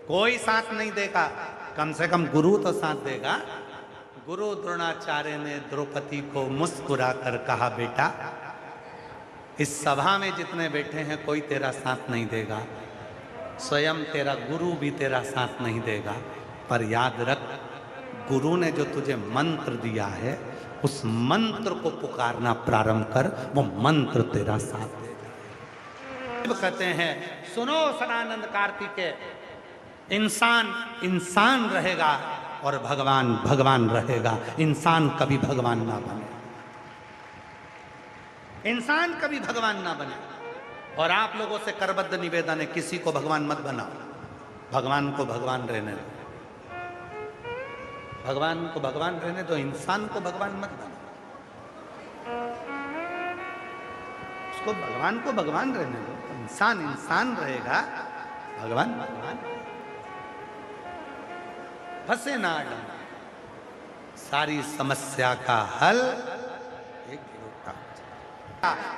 कोई साथ नहीं देगा, कम से कम गुरु तो साथ देगा। गुरु द्रोणाचार्य ने द्रौपदी को मुस्कुरा कर कहा बेटा इस सभा में जितने बैठे हैं कोई तेरा साथ नहीं देगा, स्वयं तेरा गुरु भी तेरा साथ नहीं देगा, पर याद रख गुरु ने जो तुझे मंत्र दिया है उस मंत्र को पुकारना प्रारंभ कर, वो मंत्र तेरा साथ देगा। कहते हैं सुनो सदानंद कार्तिकेय, इंसान इंसान रहेगा और भगवान भगवान रहेगा। इंसान कभी भगवान ना बने, इंसान कभी भगवान ना बने। और आप लोगों से करबद्ध निवेदन है किसी को भगवान मत बनाओ, भगवान को भगवान रहने दो, भगवान को भगवान रहने दो, इंसान को भगवान मत बनाओ। उसको भगवान को भगवान रहने दो, इंसान इंसान रहेगा, भगवान भगवान। फंसे ना डालो, सारी समस्या का हल एक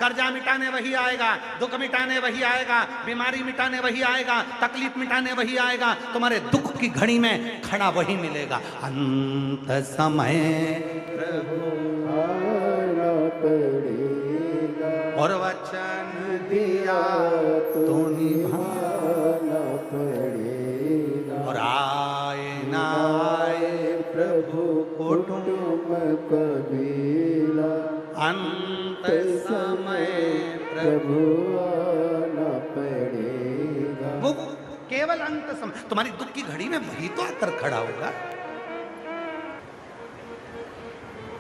कर्जा मिटाने वही आएगा, दुख मिटाने वही आएगा, बीमारी मिटाने वही आएगा, तकलीफ मिटाने वही आएगा, तुम्हारे दुख की घड़ी में खड़ा वही मिलेगा। अंत समय और वचन दिया तो निभाना पड़ेगा, और आए ना आए प्रभु कुटुंब कबीला, अंत समय प्रभु आना पड़ेगा। वो केवल अंत समय, तुम्हारी दुख की घड़ी में वही तो आकर खड़ा होगा।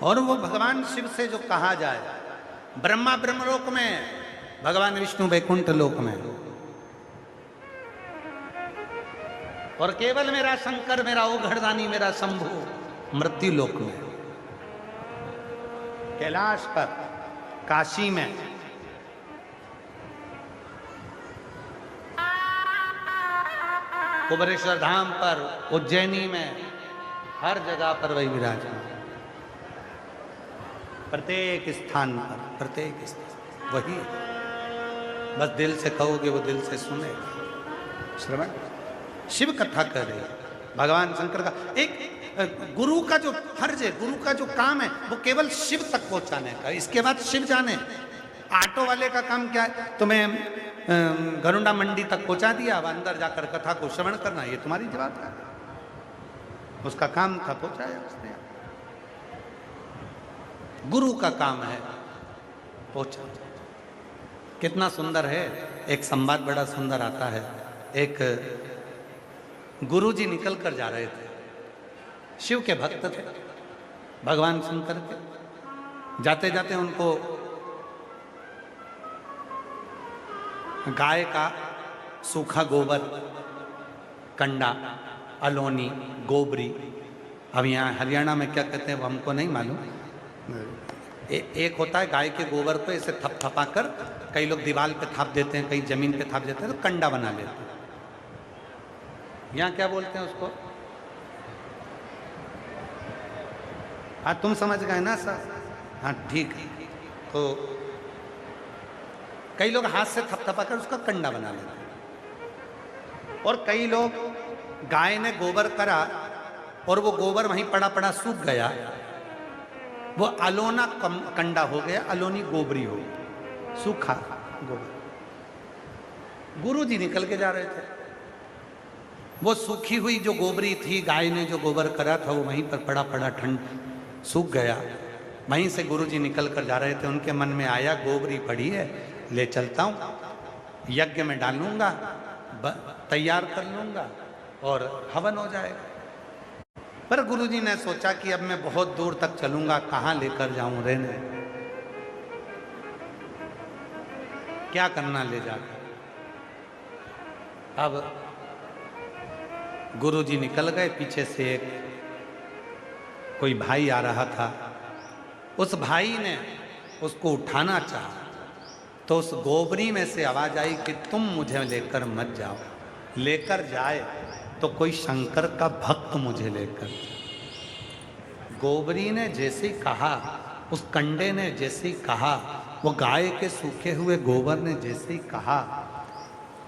और वो भगवान शिव से जो कहा जाए, ब्रह्मा ब्रह्मलोक में, भगवान विष्णु वैकुंठ लोक में, और केवल मेरा शंकर, मेरा ओघड़दानी, मेरा शंभु मृत्यु लोक में, कैलाश पर, काशी में, कुबेरेश्वर धाम पर, उज्जैनी में, हर जगह पर वही विराजमान, प्रत्येक स्थान पर, प्रत्येक स्थान वही। बस दिल से कहोगे वो दिल से सुनेगा। श्रवण शिव कथा कर रहे, भगवान शंकर का एक गुरु का जो फर्ज है, गुरु का जो काम है, वो केवल शिव तक पहुंचाने का, इसके बाद शिव जाने। ऑटो वाले का काम क्या है? तुम्हें गरुड़ा मंडी तक पहुंचा दिया, अब अंदर जाकर कथा को श्रवण करना, ये तुम्हारी जवाबदारी। उसका काम था, पहुंचाया उसने। गुरु का काम है पहुंचा। कितना सुंदर है, एक संवाद बड़ा सुंदर आता है। एक गुरुजी निकल कर जा रहे थे, शिव के भक्त थे, भगवान शंकर के। जाते जाते उनको गाय का सूखा गोबर, कंडा, अलोनी, गोबरी, अब यहाँ हरियाणा में क्या कहते हैं वो हमको नहीं मालूम। एक होता है गाय के गोबर को ऐसे थपथपा कर, कई लोग दीवार पे थाप देते हैं, कई जमीन पे थाप देते हैं, तो कंडा बना लेते हैं। यहाँ क्या बोलते हैं उसको? हाँ तुम समझ गए ना सर? हाँ ठीक है। तो कई लोग हाथ से थपथपा कर उसका कंडा बना लेते हैं, और कई लोग गाय ने गोबर करा और वो गोबर वहीं पड़ा पड़ा सूख गया, वो अलोना कंडा हो गया, अलोनी गोबरी हो गई, सूखा गोबर। गुरु जी निकल के जा रहे थे, वो सूखी हुई जो गोबरी थी, गाय ने जो गोबर करा था, वो वहीं पर पड़ा पड़ा ठंड सूख गया। वहीं से गुरु जी निकल कर जा रहे थे, उनके मन में आया गोबरी पड़ी है, ले चलता हूँ, यज्ञ में डालूंगा, तैयार कर लूंगा और हवन हो जाएगा। पर गुरुजी ने सोचा कि अब मैं बहुत दूर तक चलूंगा, कहाँ लेकर जाऊं रहने, क्या करना ले जाकर। अब गुरुजी निकल गए, पीछे से एक कोई भाई आ रहा था, उस भाई ने उसको उठाना चाहा, तो उस गोबरी में से आवाज आई कि तुम मुझे लेकर मत जाओ, लेकर जाए तो कोई शंकर का भक्त मुझे लेकर। गोबरी ने जैसे कहा, उस कंडे ने जैसे कहा, वो गाय के सूखे हुए गोबर ने जैसे कहा,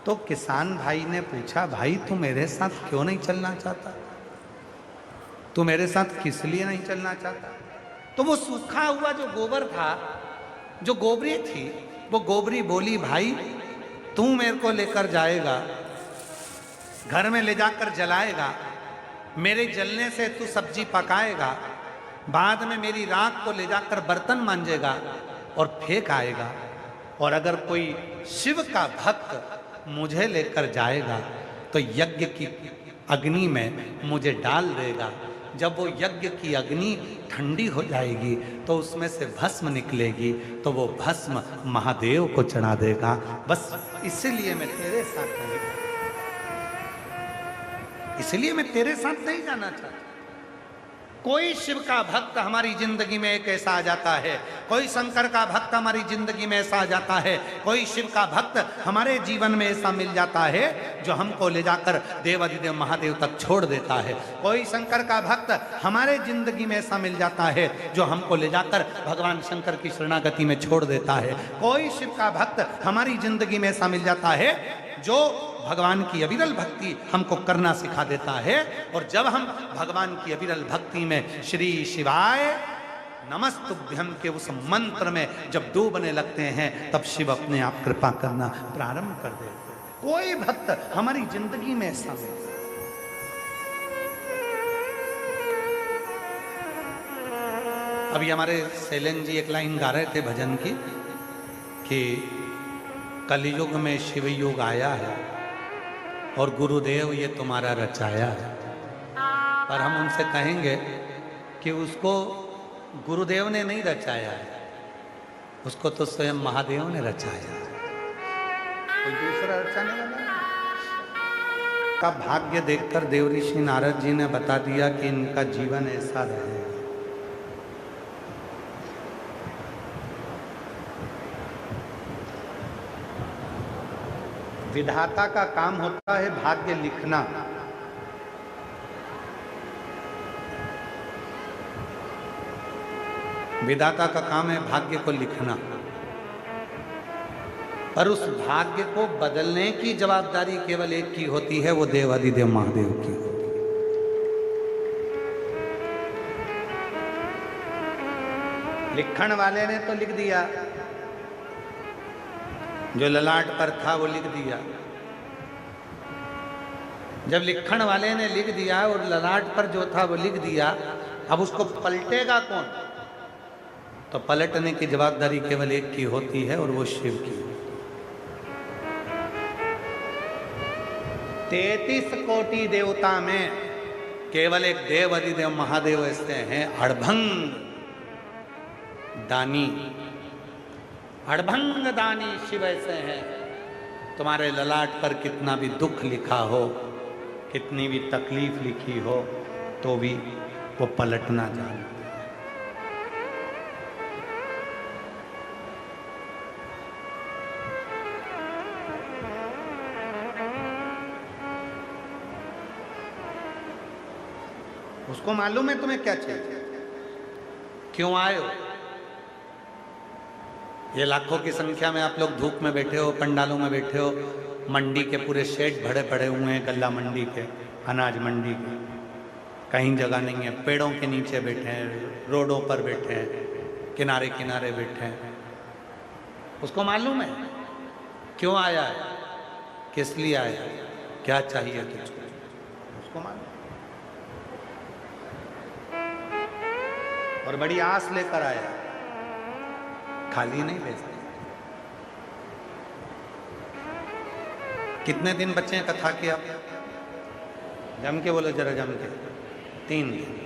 तो किसान भाई ने पूछा, भाई तू मेरे साथ क्यों नहीं चलना चाहता? तू मेरे साथ किस लिए नहीं चलना चाहता? तो वो सूखा हुआ जो गोबर था, जो गोबरी थी, वो गोबरी बोली, भाई तू मेरे को लेकर जाएगा, घर में ले जाकर जलाएगा, मेरे जलने से तू सब्जी पकाएगा, बाद में मेरी राख को ले जाकर बर्तन मांजेगा और फेंक आएगा, और अगर कोई शिव का भक्त मुझे लेकर जाएगा तो यज्ञ की अग्नि में मुझे डाल देगा। जब वो यज्ञ की अग्नि ठंडी हो जाएगी तो उसमें से भस्म निकलेगी, तो वो भस्म महादेव को चढ़ा देगा। बस इसलिए मैं तेरे साथ नहीं, इसलिए मैं तेरे साथ नहीं जाना चाहता। कोई शिव का भक्त हमारी जिंदगी में एक ऐसा आ जाता है, कोई शंकर का भक्त हमारी जिंदगी में ऐसा आ जाता है, कोई शिव का भक्त हमारे जीवन में ऐसा मिल जाता है जो हमको ले जाकर देवाधिदेव महादेव तक छोड़ देता है। कोई शंकर का भक्त हमारे जिंदगी में ऐसा मिल जाता है जो हमको ले जाकर भगवान शंकर की शरणागति में छोड़ देता है। कोई शिव का भक्त हमारी जिंदगी में ऐसा मिल जाता है जो भगवान की अविरल भक्ति हमको करना सिखा देता है। और जब हम भगवान की अविरल भक्ति में श्री शिवाय नमस्तुभ्यम के उस मंत्र में जब डूबने लगते हैं, तब शिव अपने आप कृपा करना प्रारंभ कर देते हैं। कोई भक्त हमारी जिंदगी में ऐसा नहीं। अभी हमारे शैलेंद्र जी एक लाइन गा रहे थे भजन की कि कलयुग में शिव युग आया है और गुरुदेव ये तुम्हारा रचाया है। पर हम उनसे कहेंगे कि उसको गुरुदेव ने नहीं रचाया है, उसको तो स्वयं महादेव ने रचाया है, कोई दूसरा रचाने वाला का भाग्य देखकर देवऋषि नारद जी ने बता दिया कि इनका जीवन ऐसा रहे। विधाता का काम होता है भाग्य लिखना। विधाता का काम है भाग्य को लिखना, पर उस भाग्य को बदलने की जवाबदारी केवल एक की होती है, वो देवाधिदेव महादेव की होती है। लिखण वाले ने तो लिख दिया, जो ललाट पर था वो लिख दिया। जब लिखण वाले ने लिख दिया और ललाट पर जो था वो लिख दिया, अब उसको पलटेगा कौन? तो पलटने की जवाबदारी केवल एक की होती है और वो शिव की। 33 कोटि देवता में केवल एक देव अधिदेव महादेव ऐसे हैं, अड़भंग दानी, अड़भंग दानी शिव ऐसे हैं। तुम्हारे ललाट पर कितना भी दुख लिखा हो, कितनी भी तकलीफ लिखी हो, तो भी वो पलटना जानते हैं। उसको मालूम है तुम्हें क्या चाहिए, क्यों आए हो। ये लाखों की संख्या में आप लोग धूप में बैठे हो, पंडालों में बैठे हो, मंडी के पूरे शेड भरे पड़े हुए हैं, गल्ला मंडी के, अनाज मंडी के, कहीं जगह नहीं है। पेड़ों के नीचे बैठे हैं, रोडों पर बैठे हैं, किनारे किनारे बैठे हैं। उसको मालूम है क्यों आया है, किस लिए आया है, क्या चाहिए तुझको, उसको मालूम। और बड़ी आस लेकर आया, खाली नहीं भेजते। कितने दिन बच्चे हैं कथा के? आप जम के बोलो जरा, जम के। 3 दिन।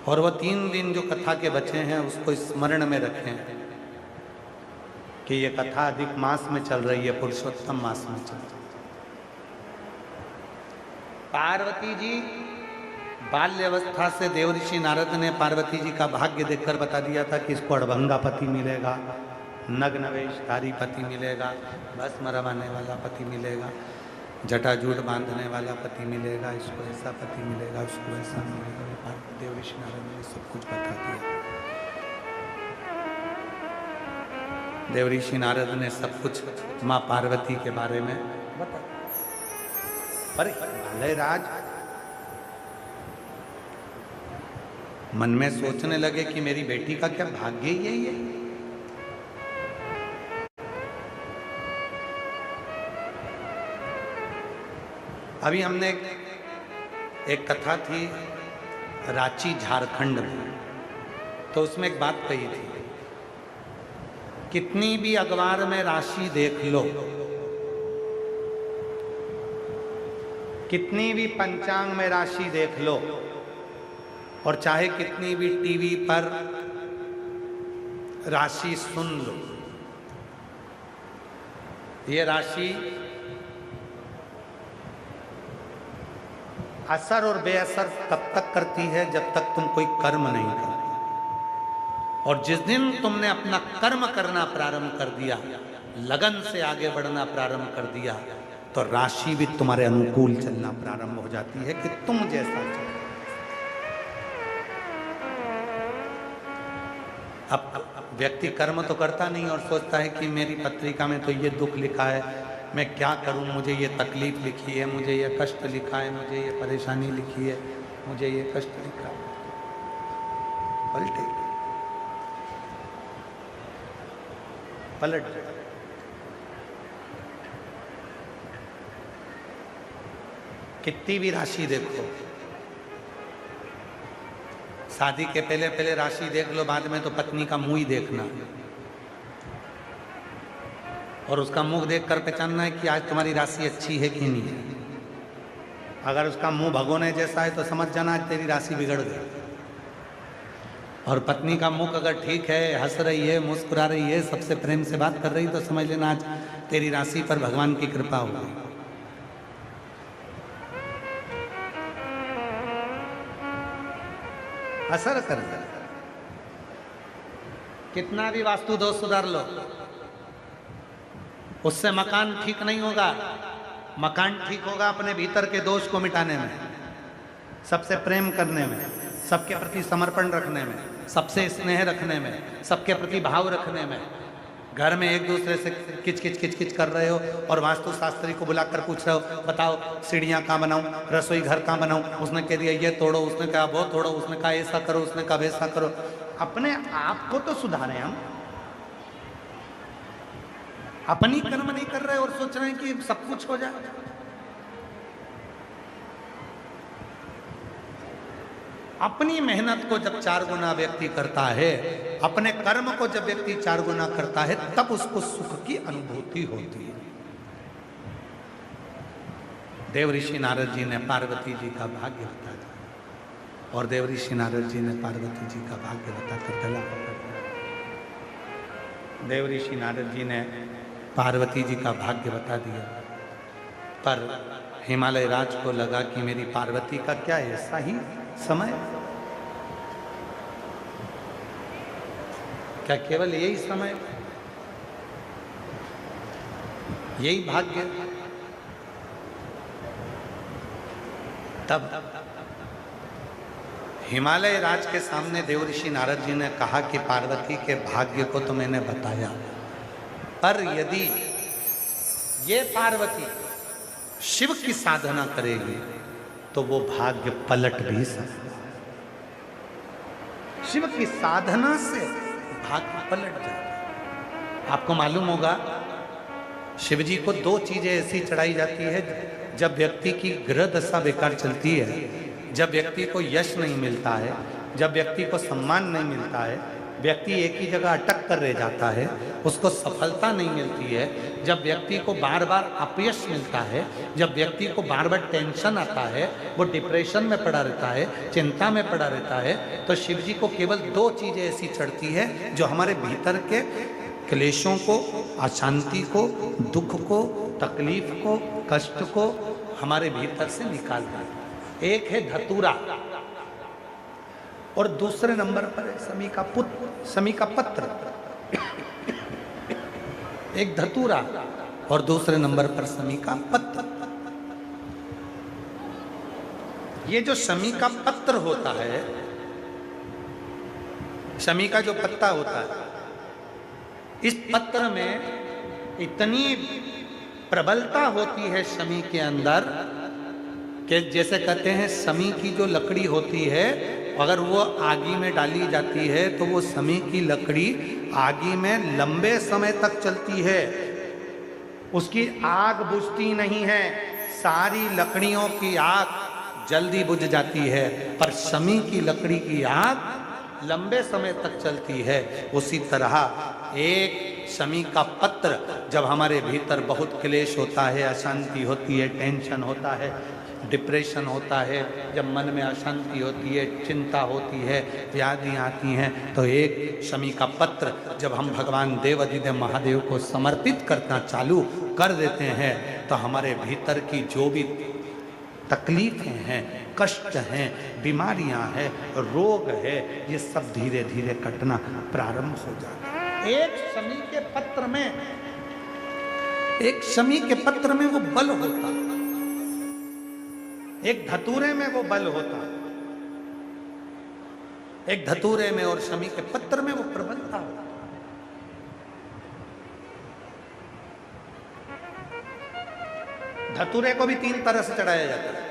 और वो 3 दिन जो कथा के बचे हैं उसको स्मरण में रखें कि ये कथा अधिक मास में चल रही है, पुरुषोत्तम मास में चल रही है। पार्वती जी बाल्यावस्था से देवऋषि नारद ने पार्वती जी का भाग्य देखकर बता दिया था कि इसको अड़भंगा पति मिलेगा, नग्न वेशधारी पति मिलेगा, भस्म रमाने वाला पति मिलेगा, जटाजूट बांधने वाला पति मिलेगा, इसको ऐसा पति मिलेगा, उसको ऐसा मिलेगा। देवऋषि नारद ने सब कुछ बता दिया। देवऋषि नारद ने सब कुछ माँ पार्वती के बारे में बताया। अरे भले राज मन में सोचने लगे कि मेरी बेटी का क्या भाग्य ही यही है। अभी हमने एक कथा थी रांची झारखंड में, तो उसमें एक बात कही थी, कितनी भी अखबार में राशि देख लो, कितनी भी पंचांग में राशि देख लो, और चाहे कितनी भी टीवी पर राशि सुन लो, ये राशि असर और बेअसर तब तक करती है जब तक तुम कोई कर्म नहीं करते। और जिस दिन तुमने अपना कर्म करना प्रारंभ कर दिया, लगन से आगे बढ़ना प्रारंभ कर दिया, तो राशि भी तुम्हारे अनुकूल चलना प्रारंभ हो जाती है कि तुम जैसा चलो। अब व्यक्ति कर्म तो करता नहीं और सोचता है कि मेरी पत्रिका में तो ये दुख लिखा है, मैं क्या करूं, मुझे ये तकलीफ लिखी है, मुझे ये कष्ट लिखा है, मुझे ये परेशानी लिखी है, मुझे ये कष्ट लिखा है। पलट कितनी भी राशि देखो, शादी के पहले पहले राशि देख लो, बाद में तो पत्नी का मुंह ही देखना और उसका मुंह देखकर पहचानना है कि आज तुम्हारी राशि अच्छी है कि नहीं है। अगर उसका मुंह भगोने जैसा है तो समझ जाना आज तेरी राशि बिगड़ गई। और पत्नी का मुख अगर ठीक है, हंस रही है, मुस्कुरा रही है, सबसे प्रेम से बात कर रही, तो समझ लेना आज तेरी राशि पर भगवान की कृपा हो गई। असर कर, कितना भी वास्तु दोष सुधार लो, उससे मकान ठीक नहीं होगा। मकान ठीक होगा अपने भीतर के दोष को मिटाने में, सबसे प्रेम करने में, सबके प्रति समर्पण रखने में, सबसे स्नेह रखने में, सबके प्रति भाव रखने में। घर में एक दूसरे से किच किच किच किच कर रहे हो और वास्तुशास्त्री को बुलाकर पूछ रहे हो, बताओ सीढ़ियाँ कहाँ बनाऊँ, रसोई घर कहाँ बनाऊँ। उसने कह दिया ये तोड़ो, उसने कहा वो तोड़ो, उसने कहा ऐसा करो, उसने कहा वैसा करो। अपने आप को तो सुधारें हम। अपनी कर्म नहीं कर रहे और सोच रहे हैं कि सब कुछ हो जाए। अपनी मेहनत को जब 4 गुना व्यक्ति करता है, अपने कर्म को जब व्यक्ति 4 गुना करता है, तब उसको सुख की अनुभूति होती है। देव ऋषि नारद जी ने पार्वती जी का भाग्य बताया और देव ऋषि नारद जी ने पार्वती जी का भाग्य बताकर गला पकड़ लिया। देव ऋषि नारद जी ने पार्वती जी का भाग्य बता दिया, पर हिमालय राज को लगा कि मेरी पार्वती का क्या ऐसा ही समय, क्या केवल यही समय, यही भाग्य। तब हिमालय राज के सामने देव ऋषि नारद जी ने कहा कि पार्वती के भाग्य को तो मैंने बताया, पर यदि ये पार्वती शिव की साधना करेगी तो वो भाग्य पलट भी सकता है। शिव की साधना से भाग्य पलट जाता है। आपको मालूम होगा, शिव जी को 2 चीजें ऐसी चढ़ाई जाती है जब व्यक्ति की ग्रह दशा बेकार चलती है, जब व्यक्ति को यश नहीं मिलता है, जब व्यक्ति को सम्मान नहीं मिलता है, व्यक्ति एक ही जगह अटक कर रह जाता है, उसको सफलता नहीं मिलती है, जब व्यक्ति को बार बार अपयश मिलता है, जब व्यक्ति को बार बार टेंशन आता है, वो डिप्रेशन में पड़ा रहता है, चिंता में पड़ा रहता है, तो शिव जी को केवल 2 चीजें ऐसी चढ़ती है जो हमारे भीतर के क्लेशों को, अशांति को, दुख को, तकलीफ को, कष्ट को हमारे भीतर से निकाल देती है। एक है धतूरा और दूसरे नंबर पर है समी का पत्र। एक धतूरा और दूसरे नंबर पर समी का पत्र। ये जो समी का पत्र होता है, समी का जो पत्ता होता है, इस पत्र में इतनी प्रबलता होती है समी के अंदर कि जैसे कहते हैं समी की जो लकड़ी होती है, अगर वो आगी में डाली जाती है तो वो समी की लकड़ी आगी में लंबे समय तक चलती है, उसकी आग बुझती नहीं है। सारी लकड़ियों की आग जल्दी बुझ जाती है, पर समी की लकड़ी की आग लंबे समय तक चलती है। उसी तरह एक समी का पत्र, जब हमारे भीतर बहुत क्लेश होता है, अशांति होती है, टेंशन होता है, डिप्रेशन होता है, जब मन में अशांति होती है, चिंता होती है, व्याधियाँ आती हैं, तो एक शमी का पत्र जब हम भगवान देवाधिदेव महादेव को समर्पित करना चालू कर देते हैं, तो हमारे भीतर की जो भी तकलीफें हैं, कष्ट हैं, बीमारियां हैं, रोग है, ये सब धीरे धीरे कटना प्रारंभ हो जाता है। एक शमी के पत्र में वो बल होता है, एक धतूरे में वो बल होता है, एक धतूरे में और शमी के पत्र में वो प्रबलता होता है। धतूरे को भी 3 तरह से चढ़ाया जाता है।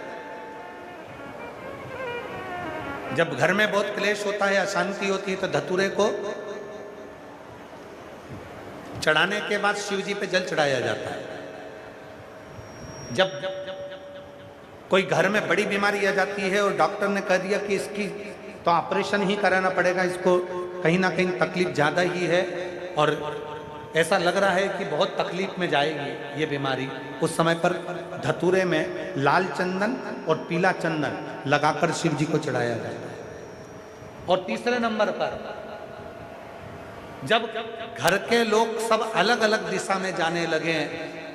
जब घर में बहुत क्लेश होता है, अशांति होती है, तो धतूरे को चढ़ाने के बाद शिव जी पे जल चढ़ाया जाता है। जब कोई घर में बड़ी बीमारी आ जाती है और डॉक्टर ने कह दिया कि इसकी तो ऑपरेशन ही कराना पड़ेगा, इसको कहीं ना कहीं तकलीफ ज़्यादा ही है और ऐसा लग रहा है कि बहुत तकलीफ में जाएगी ये बीमारी, उस समय पर धतूरे में लाल चंदन और पीला चंदन लगाकर शिव जी को चढ़ाया जाता है। और तीसरे नंबर पर जब घर के लोग सब अलग अलग दिशा में जाने लगे,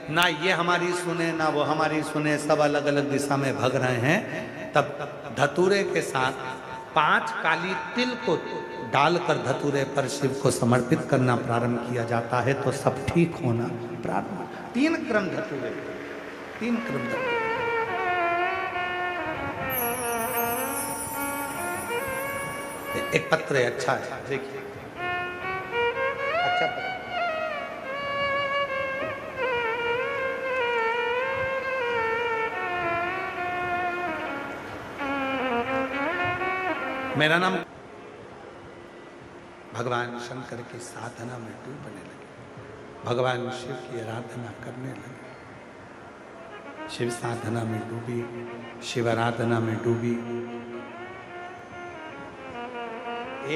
ना ये हमारी सुने ना वो हमारी सुने, सब अलग अलग दिशा में भाग रहे हैं, तब धतूरे के साथ 5 काली तिल को डालकर धतूरे पर शिव को समर्पित करना प्रारंभ किया जाता है, तो सब ठीक होना प्रारंभ। 3 क्रम धतूरे, 3 क्रम धतूरे। एक पत्र है, अच्छा है, देखिए, अच्छा पत्र। मेरा नाम। भगवान शंकर की साधना में डूबने लगे, भगवान शिव की आराधना करने लगे। शिव साधना में डूबी, शिव आराधना में डूबी।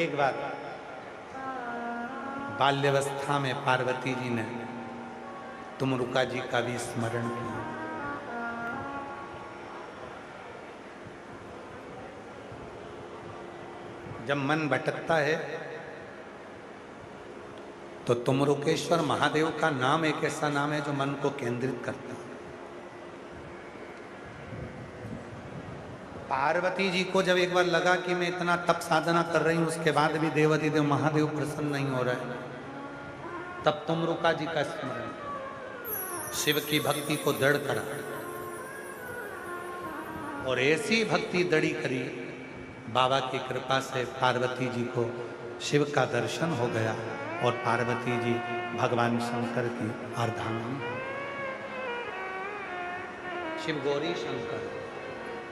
एक बार बाल्यावस्था में पार्वती जी ने तुमरुका जी का भी स्मरण किया। जब मन भटकता है तो तुमरुकेश्वर महादेव का नाम एक ऐसा नाम है जो मन को केंद्रित करता है। पार्वती जी को जब एक बार लगा कि मैं इतना तप साधना कर रही हूं, उसके बाद भी देवाधिदेव महादेव प्रसन्न नहीं हो रहा है, तब तुमरुका जी का स्मरण, शिव की भक्ति को दृढ़ करा और ऐसी भक्ति दृढ़ी करी, बाबा की कृपा से पार्वती जी को शिव का दर्शन हो गया और पार्वती जी भगवान शंकर की अर्धांगिनी। शिव गौरी शंकर,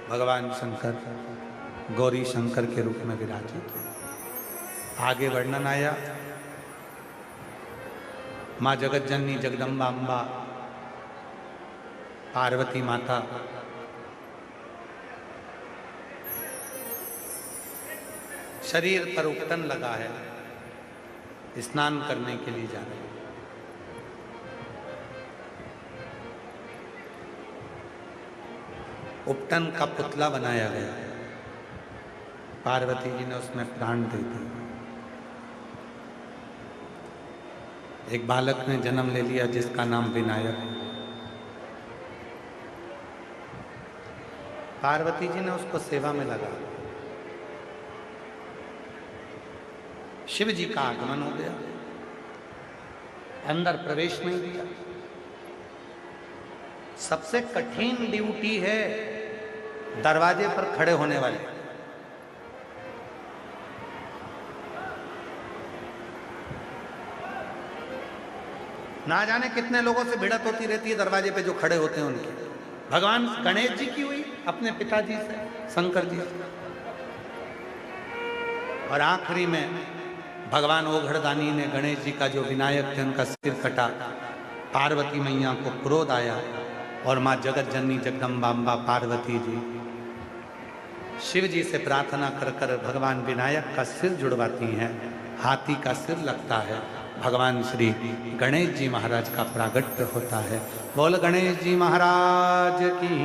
भगवान शंकर गौरी शंकर के रूप में विराजित। आगे वर्णन आया, माँ जगतजननी जगदम्बा अम्बा पार्वती माता शरीर पर उपटन लगा है, स्नान करने के लिए जा रहे हैं। उपटन का पुतला बनाया गया, पार्वती जी ने उसमें प्राण दे दिए। एक बालक ने जन्म ले लिया जिसका नाम विनायक है। पार्वती जी ने उसको सेवा में लगा। शिव जी का आगमन हो गया, अंदर प्रवेश नहीं दिया। सबसे कठिन ड्यूटी है दरवाजे पर खड़े होने वाले। ना जाने कितने लोगों से भिड़त होती रहती है दरवाजे पे जो खड़े होते हैं उनकी। भगवान गणेश जी की हुई अपने पिताजी से, शंकर जी से, और आखिरी में भगवान ओघड़दानी ने गणेश जी का जो विनायक थे उनका सिर कटा। पार्वती मैया को क्रोध आया और माँ जगत जननी जगदम्बा अम्बा पार्वती जी शिव जी से प्रार्थना कर कर भगवान विनायक का सिर जुड़वाती हैं। हाथी का सिर लगता है, भगवान श्री गणेश जी महाराज का प्रागट्य होता है। बोल गणेश जी महाराज की।